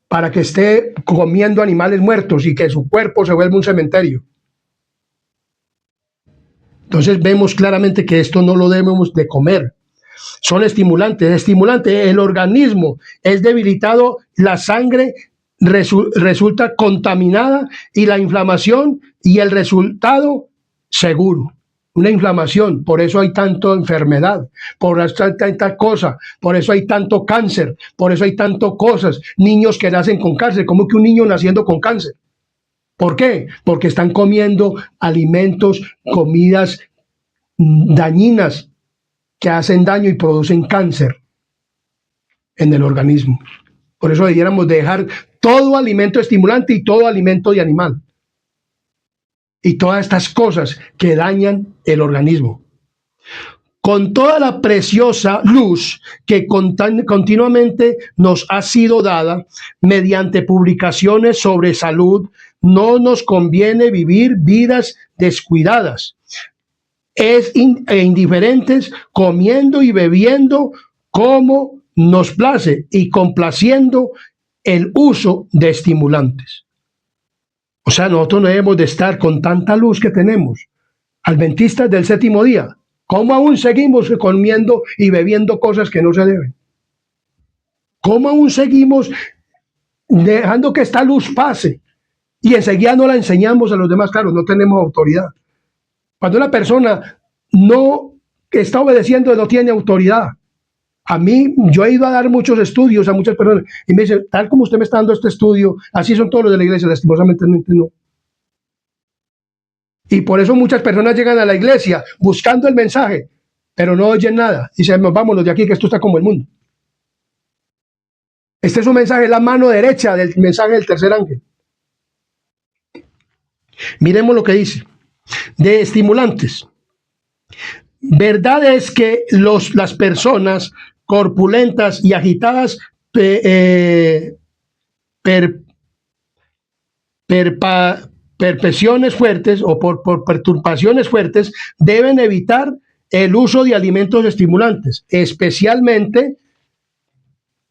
Speaker 1: para que esté comiendo animales muertos y que su cuerpo se vuelva un cementerio. Entonces vemos claramente que esto no lo debemos de comer. Son estimulantes, el organismo es debilitado, la sangre resulta contaminada y la inflamación y el resultado seguro. Una inflamación, por eso hay tanta enfermedad, por eso hay tanta cosa, por eso hay tanto cáncer, por eso hay tanto cosas, niños que nacen con cáncer, como que un niño naciendo con cáncer. ¿Por qué? Porque están comiendo alimentos, comidas dañinas que hacen daño y producen cáncer en el organismo. Por eso debiéramos dejar todo alimento estimulante y todo alimento de animal. Y todas estas cosas que dañan el organismo. Con toda la preciosa luz que continuamente nos ha sido dada mediante publicaciones sobre salud, no nos conviene vivir vidas descuidadas e indiferentes, comiendo y bebiendo como nos place y complaciendo el uso de estimulantes. O sea, nosotros no debemos de estar con tanta luz que tenemos. Adventistas del séptimo día, ¿cómo aún seguimos comiendo y bebiendo cosas que no se deben? ¿Cómo aún seguimos dejando que esta luz pase y enseguida no la enseñamos a los demás? Claro, no tenemos autoridad. Cuando una persona no está obedeciendo, no tiene autoridad. A mí, yo he ido a dar muchos estudios a muchas personas y me dicen, tal como usted me está dando este estudio, así son todos los de la iglesia, lastimosamente no. Y por eso muchas personas llegan a la iglesia buscando el mensaje, pero no oyen nada. Y dicen, vámonos de aquí que esto está como el mundo. Este es un mensaje, la mano derecha del mensaje del tercer ángel. Miremos lo que dice. De estimulantes. Verdad es que las personas corpulentas y agitadas perpesiones fuertes o por perturbaciones fuertes deben evitar el uso de alimentos estimulantes, especialmente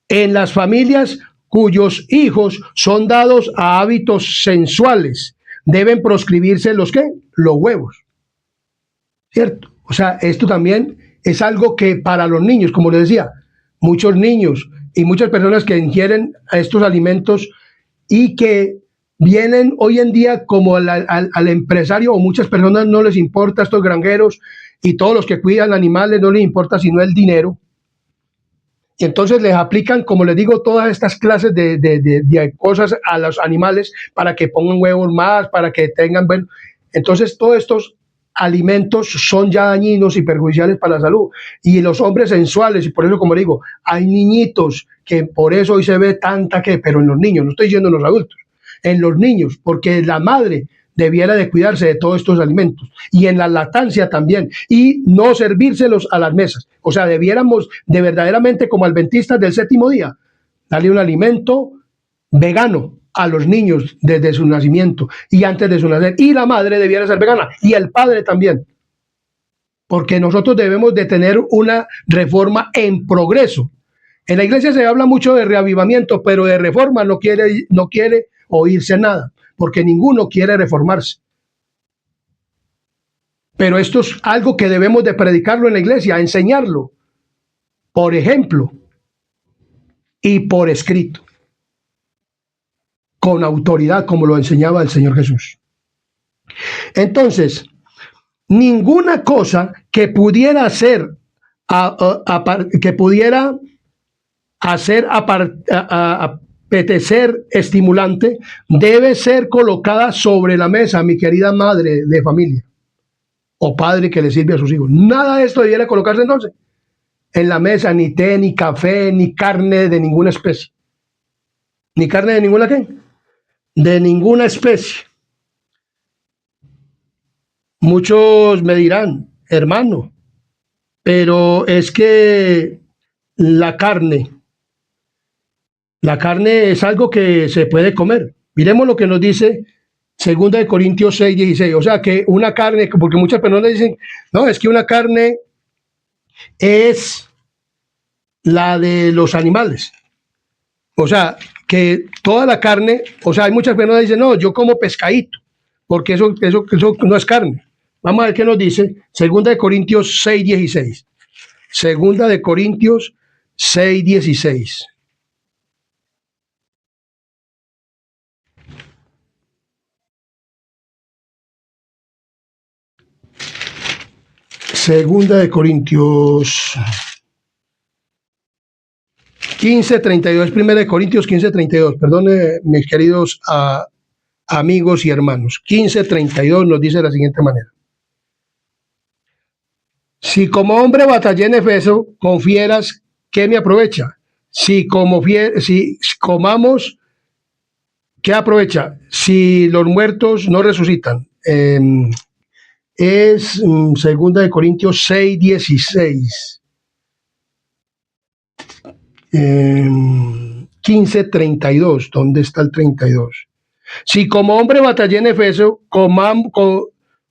Speaker 1: en las familias cuyos hijos son dados a hábitos sensuales. Deben proscribirse los huevos, ¿cierto? O sea, esto también es algo que para los niños, como les decía, muchos niños y muchas personas que ingieren estos alimentos y que vienen hoy en día como al empresario, o muchas personas no les importa, estos granjeros y todos los que cuidan animales no les importa sino el dinero. Y entonces les aplican, como les digo, todas estas clases de cosas a los animales para que pongan huevos más, para que tengan... Bueno, entonces todos estos alimentos son ya dañinos y perjudiciales para la salud. Y los hombres sensuales, y por eso, como digo, hay niñitos que por eso hoy se ve tanta pero en los niños, no estoy diciendo en los adultos, en los niños, porque la madre debiera de cuidarse de todos estos alimentos y en la lactancia también y no servírselos a las mesas. O sea, debiéramos de verdaderamente como adventistas del séptimo día darle un alimento vegano a los niños desde su nacimiento y antes de su nacer, y la madre debiera ser vegana y el padre también, porque nosotros debemos de tener una reforma en progreso. En la iglesia se habla mucho de reavivamiento, pero de reforma no quiere oírse nada, porque ninguno quiere reformarse. Pero esto es algo que debemos de predicarlo en la iglesia, enseñarlo, por ejemplo, y por escrito, con autoridad, como lo enseñaba el Señor Jesús. Entonces, ninguna cosa que pudiera hacer apetecer estimulante debe ser colocada sobre la mesa, mi querida madre de familia. o padre que le sirve a sus hijos. Nada de esto debiera colocarse entonces en la mesa, ni té, ni café, ni carne de ninguna especie. Ni carne de ninguna ¿qué? De ninguna especie. Muchos me dirán, hermano, pero es que la carne, la carne es algo que se puede comer. Miremos lo que nos dice 2 Corintios 6:16. O sea, que una carne, porque muchas personas dicen, no, es que una carne es la de los animales. O sea, que toda la carne, o sea, hay muchas personas que dicen, no, yo como pescadito, porque eso no es carne. Vamos a ver qué nos dice 2 Corintios 6:16. 2 Corintios 6:16. Segunda de Corintios 15:32, Primera de Corintios 15:32. Perdone, mis queridos amigos y hermanos. 15:32 nos dice de la siguiente manera. Si como hombre batallé en Efeso, con fieras, ¿qué me aprovecha? Si comamos, ¿qué aprovecha? Si los muertos no resucitan. Es 2 Corintios 6:16. 15:32. ¿Dónde está el 32? Si como hombre batallé en Efeso,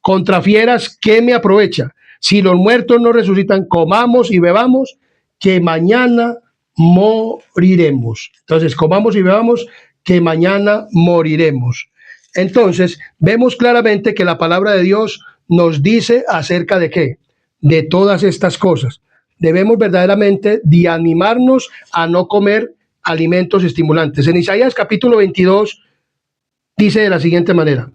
Speaker 1: contra fieras, ¿qué me aprovecha? Si los muertos no resucitan, comamos y bebamos, que mañana moriremos. Entonces, comamos y bebamos, que mañana moriremos. Entonces, vemos claramente que la palabra de Dios nos dice acerca de qué, de todas estas cosas. Debemos verdaderamente de animarnos a no comer alimentos estimulantes. En Isaías capítulo 22 dice de la siguiente manera: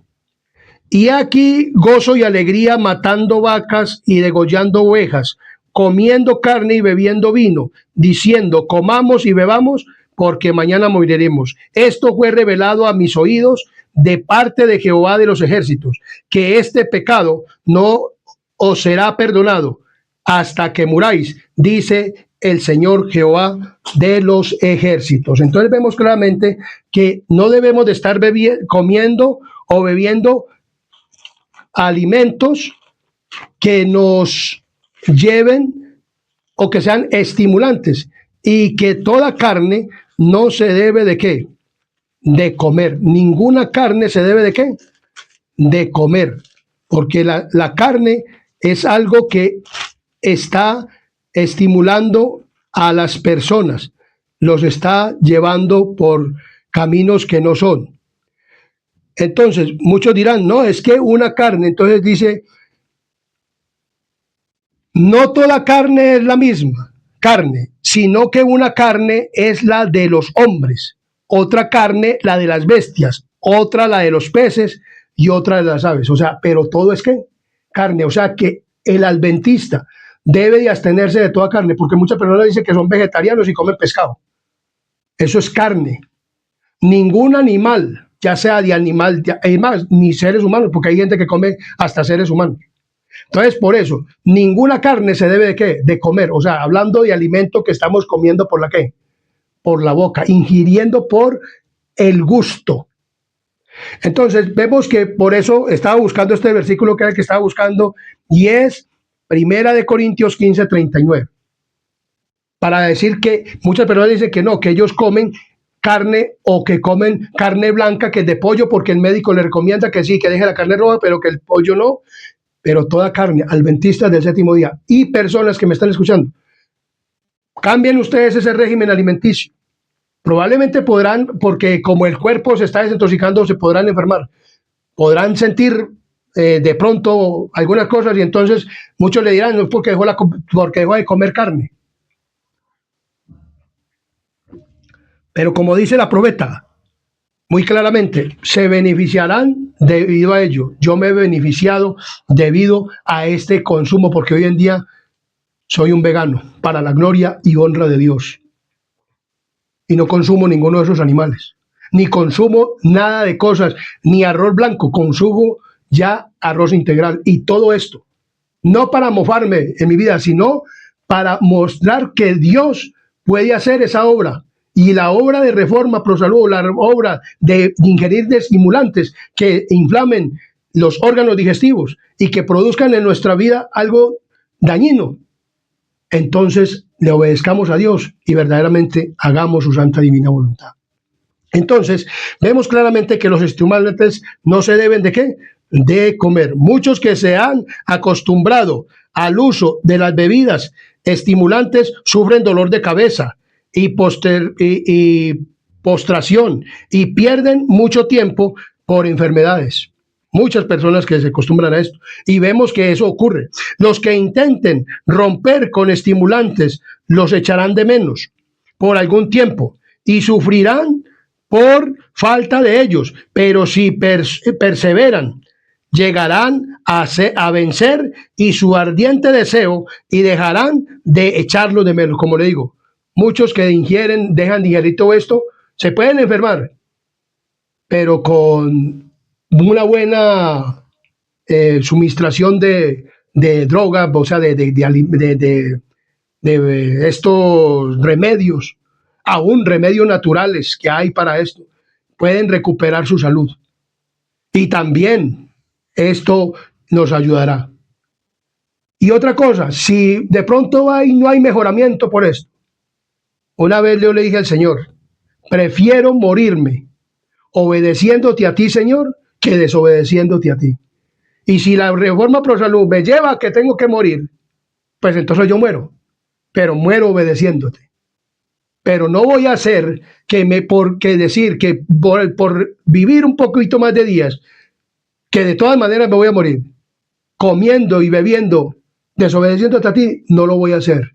Speaker 1: y aquí gozo y alegría matando vacas y degollando ovejas, comiendo carne y bebiendo vino, diciendo, comamos y bebamos, porque mañana moriremos. Esto fue revelado a mis oídos de parte de Jehová de los ejércitos, que este pecado no os será perdonado hasta que muráis, dice el Señor Jehová de los ejércitos. Entonces vemos claramente que no debemos de estar comiendo o bebiendo alimentos que nos lleven o que sean estimulantes, y que toda carne no se debe de ¿qué? De comer. Ninguna carne se debe de ¿qué? De comer, porque la carne es algo que está estimulando a las personas, los está llevando por caminos que no son. Entonces, muchos dirán, no, es que una carne, entonces dice, no toda carne es la misma carne, sino que una carne es la de los hombres, otra carne la de las bestias, otra la de los peces y otra de las aves. O sea, pero todo es ¿qué? Carne. O sea, que el adventista debe de abstenerse de toda carne, porque muchas personas dicen que son vegetarianos y comen pescado. Eso es carne. Ningún animal, ya sea de animal, más, ni seres humanos, porque hay gente que come hasta seres humanos. Entonces, por eso, ninguna carne se debe de ¿qué? De comer. O sea, hablando de alimento que estamos comiendo por la ¿qué? Por la boca, ingiriendo por el gusto. Entonces, vemos que por eso estaba buscando este versículo que era el que estaba buscando, y es 1 Corintios 15:39. Para decir que muchas personas dicen que no, que ellos comen carne o que comen carne blanca, que es de pollo, porque el médico le recomienda que sí, que deje la carne roja, pero que el pollo no. Pero toda carne, adventistas del séptimo día y personas que me están escuchando, cambien ustedes ese régimen alimenticio. Probablemente podrán, porque como el cuerpo se está desintoxicando, se podrán enfermar, podrán sentir de pronto algunas cosas, y entonces muchos le dirán, no es porque dejó de comer carne. Pero como dice la profeta, muy claramente, se beneficiarán debido a ello. Yo me he beneficiado debido a este consumo, porque hoy en día soy un vegano para la gloria y honra de Dios. Y no consumo ninguno de esos animales. Ni consumo nada de cosas, ni arroz blanco, consumo ya arroz integral. Y todo esto no para mofarme en mi vida, sino para mostrar que Dios puede hacer esa obra. Y la obra de Reforma Pro Salud, la obra de ingerir de estimulantes que inflamen los órganos digestivos y que produzcan en nuestra vida algo dañino, entonces le obedezcamos a Dios y verdaderamente hagamos su santa divina voluntad. Entonces, vemos claramente que los estimulantes no se deben ¿de qué? De comer. Muchos que se han acostumbrado al uso de las bebidas estimulantes sufren dolor de cabeza y postración y pierden mucho tiempo por enfermedades. Muchas personas que se acostumbran a esto y vemos que eso ocurre. Los que intenten romper con estimulantes los echarán de menos por algún tiempo y sufrirán por falta de ellos, pero si perseveran, llegarán a vencer y su ardiente deseo y dejarán de echarlo de menos. Como le digo, muchos que ingieren, dejan de ingerir todo esto, se pueden enfermar, pero con una buena suministración de droga, o sea, de estos remedios, aún remedios naturales que hay para esto, pueden recuperar su salud. Y también esto nos ayudará. Y otra cosa, si de pronto no hay mejoramiento por esto, una vez yo le dije al Señor, prefiero morirme obedeciéndote a ti, Señor, que desobedeciéndote a ti. Y si la Reforma Pro Salud me lleva a que tengo que morir, pues entonces yo muero, pero muero obedeciéndote. Pero no voy a hacer porque decir que por vivir un poquito más de días, que de todas maneras me voy a morir, comiendo y bebiendo, desobedeciéndote a ti, no lo voy a hacer.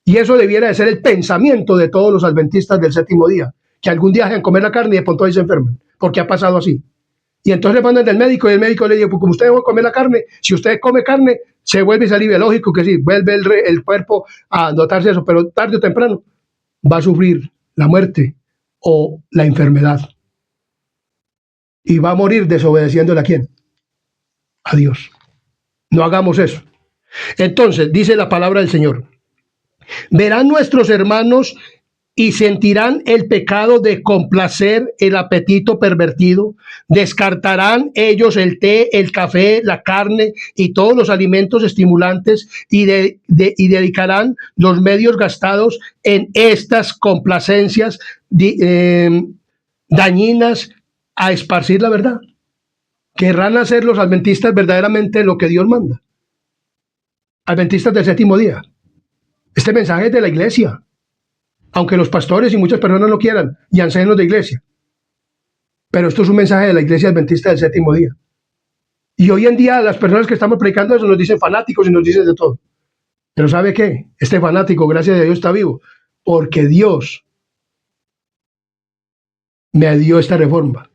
Speaker 1: Y eso debiera de ser el pensamiento de todos los adventistas del séptimo día, que algún día dejan comer la carne y de pronto ahí se enferman, porque ha pasado así. Y entonces le mandan del médico y el médico le dice, pues como usted dejó de comer la carne, si usted come carne, se vuelve y se alivia. Lógico que sí, vuelve el cuerpo a notarse eso, pero tarde o temprano va a sufrir la muerte o la enfermedad. Y va a morir desobedeciéndole ¿a quién? A Dios. No hagamos eso. Entonces, dice la palabra del Señor, verán nuestros hermanos y sentirán el pecado de complacer el apetito pervertido. Descartarán ellos el té, el café, la carne y todos los alimentos estimulantes y dedicarán los medios gastados en estas complacencias dañinas a esparcir la verdad. ¿Querrán hacer los adventistas verdaderamente lo que Dios manda? Adventistas del séptimo día. Este mensaje es de la iglesia, aunque los pastores y muchas personas no quieran y ancianos de iglesia. Pero esto es un mensaje de la iglesia adventista del séptimo día. Y hoy en día las personas que estamos predicando eso nos dicen fanáticos y nos dicen de todo. Pero ¿sabe qué? Este fanático, gracias a Dios, está vivo, porque Dios me dio esta reforma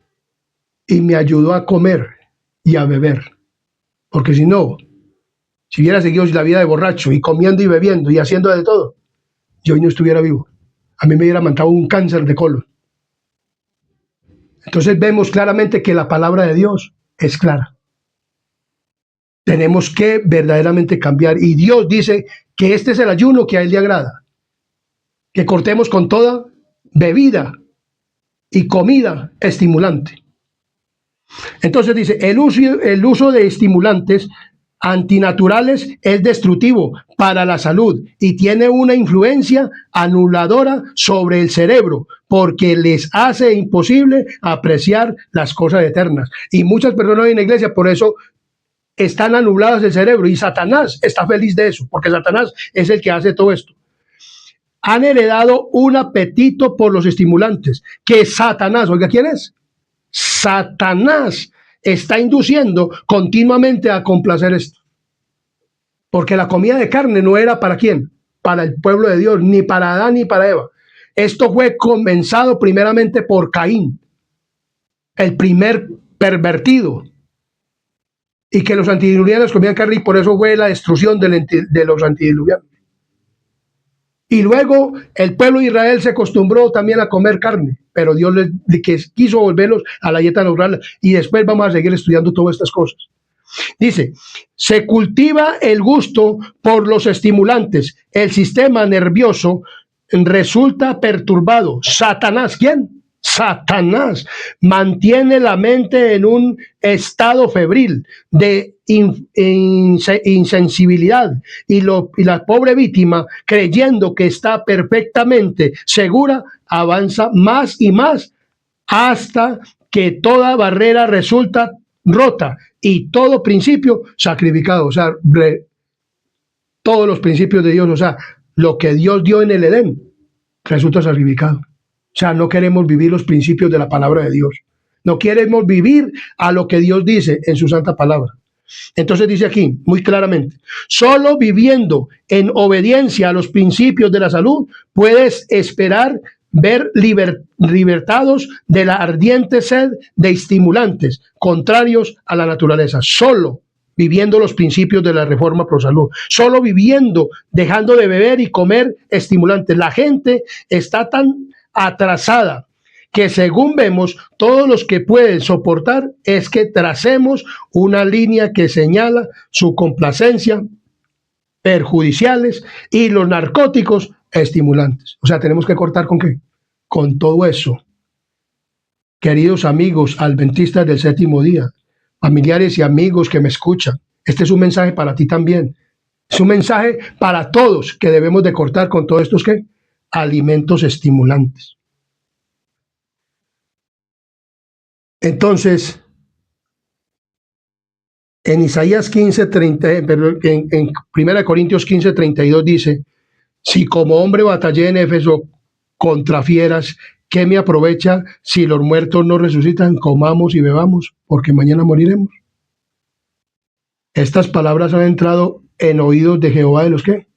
Speaker 1: y me ayudó a comer y a beber. Porque si no, si hubiera seguido la vida de borracho y comiendo y bebiendo y haciendo de todo, yo hoy no estuviera vivo. A mí me hubiera matado un cáncer de colon. Entonces vemos claramente que la palabra de Dios es clara. Tenemos que verdaderamente cambiar. Y Dios dice que este es el ayuno que a Él le agrada. Que cortemos con toda bebida y comida estimulante. Entonces dice, el uso de estimulantes antinaturales es destructivo para la salud y tiene una influencia anuladora sobre el cerebro porque les hace imposible apreciar las cosas eternas. Y muchas personas en la iglesia por eso están anuladas el cerebro y Satanás está feliz de eso, porque Satanás es el que hace todo esto. Han heredado un apetito por los estimulantes que Satanás, oiga, ¿quién es? Satanás está induciendo continuamente a complacer esto. Porque la comida de carne no era para quién, para el pueblo de Dios, ni para Adán ni para Eva. Esto fue comenzado primeramente por Caín, el primer pervertido. Y que los antediluvianos comían carne y por eso fue la destrucción de los antediluvianos. Y luego el pueblo de Israel se acostumbró también a comer carne, pero Dios quiso volverlos a la dieta natural y después vamos a seguir estudiando todas estas cosas. Dice, se cultiva el gusto por los estimulantes. El sistema nervioso resulta perturbado. Satanás, ¿quién? Satanás mantiene la mente en un estado febril de insensibilidad y la pobre víctima, creyendo que está perfectamente segura, avanza más y más hasta que toda barrera resulta rota y todo principio sacrificado. O sea, todos los principios de Dios, o sea, lo que Dios dio en el Edén resulta sacrificado. O sea, no queremos vivir los principios de la palabra de Dios. No queremos vivir a lo que Dios dice en su santa palabra. Entonces dice aquí muy claramente, solo viviendo en obediencia a los principios de la salud puedes esperar ver libertados de la ardiente sed de estimulantes contrarios a la naturaleza. Solo viviendo los principios de la reforma pro salud, solo viviendo, dejando de beber y comer estimulantes. La gente está tan atrasada que, según vemos, todos los que pueden soportar es que tracemos una línea que señala su complacencia, perjudiciales, y los narcóticos estimulantes. O sea, tenemos que cortar ¿con qué? Con todo eso. Queridos amigos adventistas del séptimo día, familiares y amigos que me escuchan, este es un mensaje para ti también. Es un mensaje para todos que debemos de cortar con todos estos ¿qué? Alimentos estimulantes. Entonces, en Isaías 15:30, en 1 Corintios 15:32 dice, si como hombre batallé en Éfeso contra fieras, ¿qué me aprovecha si los muertos no resucitan? Comamos y bebamos, porque mañana moriremos. Estas palabras han entrado en oídos de Jehová de los ¿qué?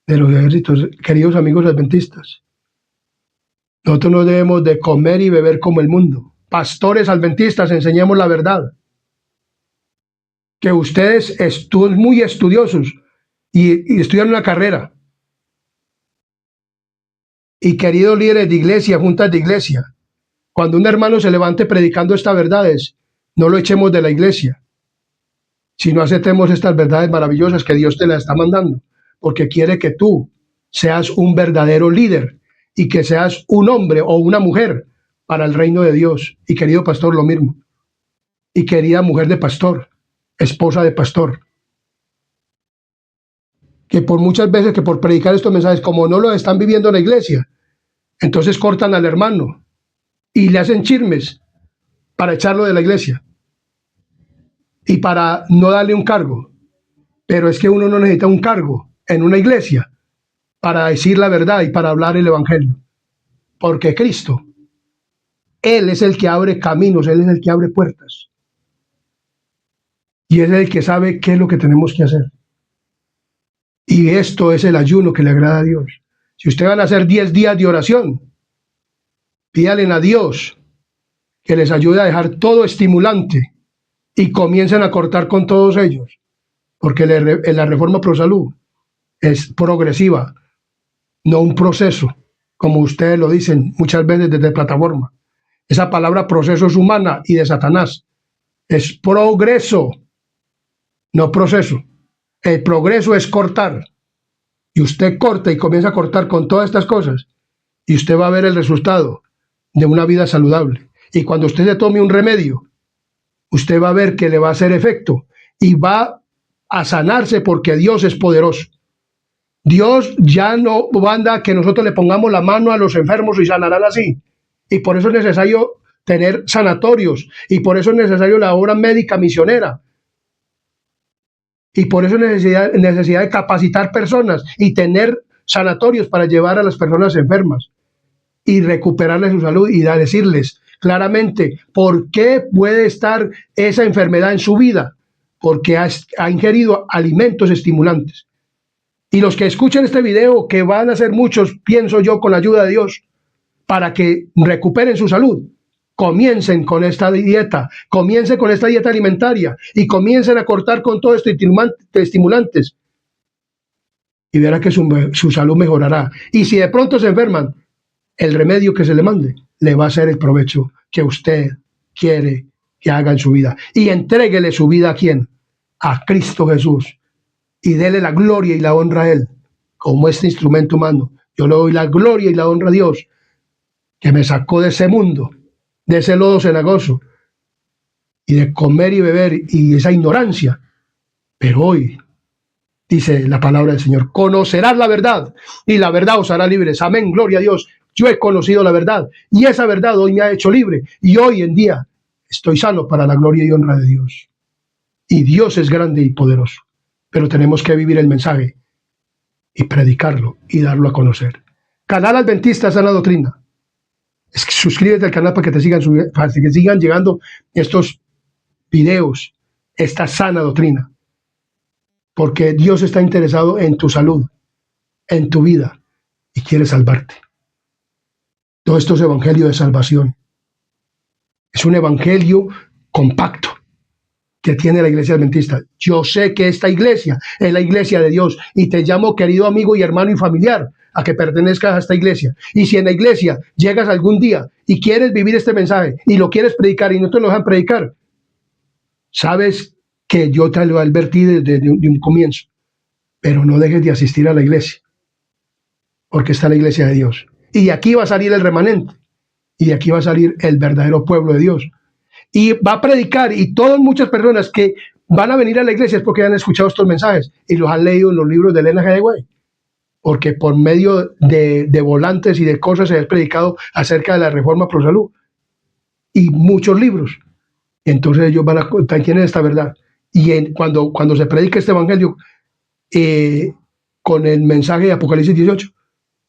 Speaker 1: De los ejércitos. Queridos amigos adventistas, nosotros no debemos de comer y beber como el mundo. Pastores adventistas, enseñemos la verdad. Que ustedes son muy estudiosos y estudian una carrera. Y queridos líderes de iglesia, juntas de iglesia, cuando un hermano se levante predicando estas verdades, no lo echemos de la iglesia, sino aceptemos estas verdades maravillosas que Dios te las está mandando, porque quiere que tú seas un verdadero líder y que seas un hombre o una mujer para el reino de Dios. Y querido pastor, lo mismo. Y querida mujer de pastor, esposa de pastor, que por muchas veces que por predicar estos mensajes, como no lo están viviendo en la iglesia, entonces cortan al hermano y le hacen chismes para echarlo de la iglesia y para no darle un cargo. Pero es que uno no necesita un cargo en una iglesia para decir la verdad y para hablar el evangelio, porque Cristo, Él es el que abre caminos, Él es el que abre puertas y Él es el que sabe qué es lo que tenemos que hacer. Y esto es el ayuno que le agrada a Dios. Si ustedes van a hacer 10 días de oración, pídanle a Dios que les ayude a dejar todo estimulante y comiencen a cortar con todos ellos, porque la reforma pro salud es progresiva, no un proceso, como ustedes lo dicen muchas veces desde plataforma. Esa palabra proceso es humana y de Satanás. Es progreso, no proceso. El progreso es cortar. Y usted corta y comienza a cortar con todas estas cosas. Y usted va a ver el resultado de una vida saludable. Y cuando usted se tome un remedio, usted va a ver que le va a hacer efecto. Y va a sanarse porque Dios es poderoso. Dios ya no manda que nosotros le pongamos la mano a los enfermos y sanarán así. Y por eso es necesario tener sanatorios. Y por eso es necesario la obra médica misionera. Y por eso necesidad de capacitar personas y tener sanatorios para llevar a las personas enfermas y recuperarles su salud y decirles claramente por qué puede estar esa enfermedad en su vida, porque ha ingerido alimentos estimulantes. Y los que escuchen este video, que van a ser muchos, pienso yo, con la ayuda de Dios, para que recuperen su salud, comiencen con esta dieta, comiencen con esta dieta alimentaria y comiencen a cortar con todo esto estimulantes y verá que su salud mejorará. Y si de pronto se enferman, el remedio que se le mande le va a hacer el provecho que usted quiere que haga en su vida. Y entréguele su vida ¿a quién? a Cristo Jesús y dele la gloria y la honra a Él como este instrumento humano. Yo le doy la gloria y la honra a Dios que me sacó de ese mundo, de ese lodo cenagoso y de comer y beber y esa ignorancia. Pero hoy, dice la palabra del Señor, conocerás la verdad y la verdad os hará libres. Amén, gloria a Dios. Yo he conocido la verdad y esa verdad hoy me ha hecho libre y hoy en día estoy sano para la gloria y honra de Dios. Y Dios es grande y poderoso, pero tenemos que vivir el mensaje y predicarlo y darlo a conocer. Canal Adventista Sana Doctrina. Suscríbete al canal para que te sigan llegando estos videos, esta sana doctrina, porque Dios está interesado en tu salud, en tu vida y quiere salvarte. Todo esto es evangelio de salvación. Es un evangelio compacto que tiene la iglesia adventista. Yo sé que esta iglesia es la iglesia de Dios y te llamo, querido amigo y hermano y familiar, a que pertenezcas a esta iglesia. Y si en la iglesia llegas algún día y quieres vivir este mensaje y lo quieres predicar y no te lo dejan predicar, sabes que yo te lo advertí desde un comienzo, pero no dejes de asistir a la iglesia, porque está la iglesia de Dios. Y de aquí va a salir el remanente, y de aquí va a salir el verdadero pueblo de Dios. Y va a predicar, y muchas personas que van a venir a la iglesia es porque han escuchado estos mensajes y los han leído en los libros de Elena G. de White, porque por medio de volantes y de cosas se ha predicado acerca de la reforma pro salud y muchos libros. Entonces ellos tienen esta verdad. Y cuando se predica este evangelio con el mensaje de Apocalipsis 18,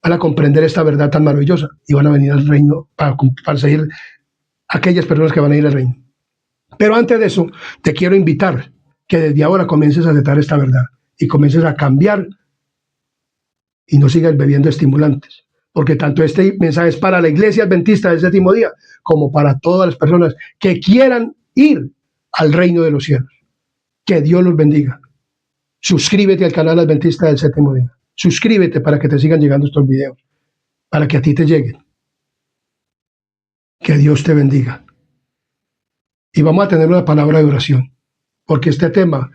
Speaker 1: van a comprender esta verdad tan maravillosa y van a venir al reino para seguir aquellas personas que van a ir al reino. Pero antes de eso, te quiero invitar que desde ahora comiences a aceptar esta verdad y comiences a cambiar y no sigas bebiendo estimulantes, porque tanto este mensaje es para la iglesia adventista del séptimo día como para todas las personas que quieran ir al reino de los cielos. Que Dios los bendiga. Suscríbete al canal adventista del séptimo día. Suscríbete para que te sigan llegando estos videos, para que a ti te lleguen. Que Dios te bendiga. Y vamos a tener una palabra de oración, porque este tema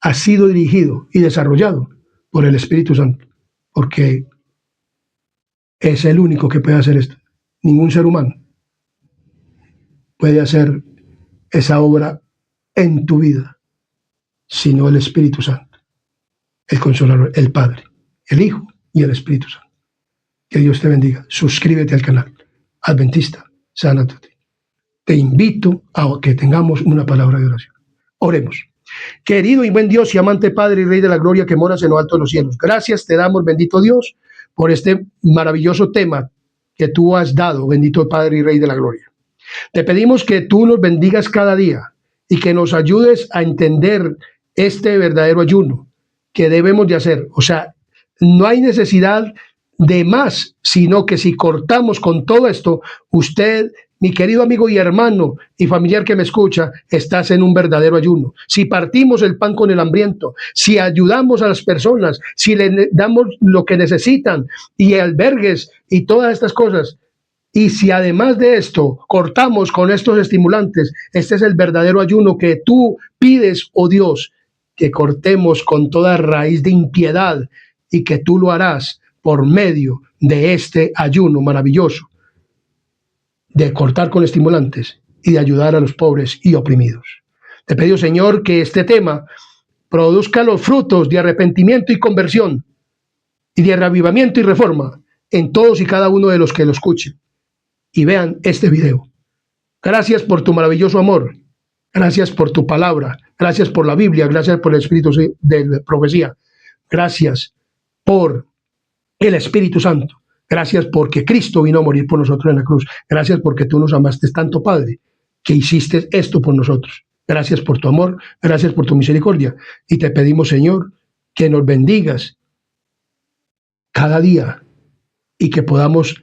Speaker 1: ha sido dirigido y desarrollado por el Espíritu Santo, porque es el único que puede hacer esto. Ningún ser humano puede hacer esa obra en tu vida, sino el Espíritu Santo, el Consolador, el Padre, el Hijo y el Espíritu Santo. Que Dios te bendiga. Suscríbete al canal Adventista Sana Doctrina. Te invito a que tengamos una palabra de oración. Oremos. Querido y buen Dios y amante Padre y Rey de la Gloria que moras en lo alto de los cielos, gracias te damos, bendito Dios, por este maravilloso tema que tú has dado, bendito Padre y Rey de la Gloria. Te pedimos que tú nos bendigas cada día y que nos ayudes a entender este verdadero ayuno que debemos de hacer. O sea, no hay necesidad de más, sino que si cortamos con todo esto, usted, mi querido amigo y hermano y familiar que me escucha, estás en un verdadero ayuno. Si partimos el pan con el hambriento, si ayudamos a las personas, si le damos lo que necesitan y albergues y todas estas cosas, y si además de esto cortamos con estos estimulantes, este es el verdadero ayuno que tú pides, oh Dios, que cortemos con toda raíz de impiedad y que tú lo harás por medio de este ayuno maravilloso, de cortar con estimulantes y de ayudar a los pobres y oprimidos. Te pido, Señor, que este tema produzca los frutos de arrepentimiento y conversión y de reavivamiento y reforma en todos y cada uno de los que lo escuchen y vean este video. Gracias por tu maravilloso amor. Gracias por tu palabra. Gracias por la Biblia. Gracias por el Espíritu de profecía. Gracias por el Espíritu Santo. Gracias porque Cristo vino a morir por nosotros en la cruz. Gracias porque tú nos amaste tanto, Padre, que hiciste esto por nosotros. Gracias por tu amor. Gracias por tu misericordia. Y te pedimos, Señor, que nos bendigas cada día y que podamos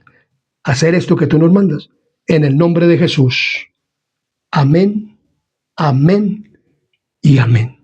Speaker 1: hacer esto que tú nos mandas. En el nombre de Jesús. Amén, amén y amén.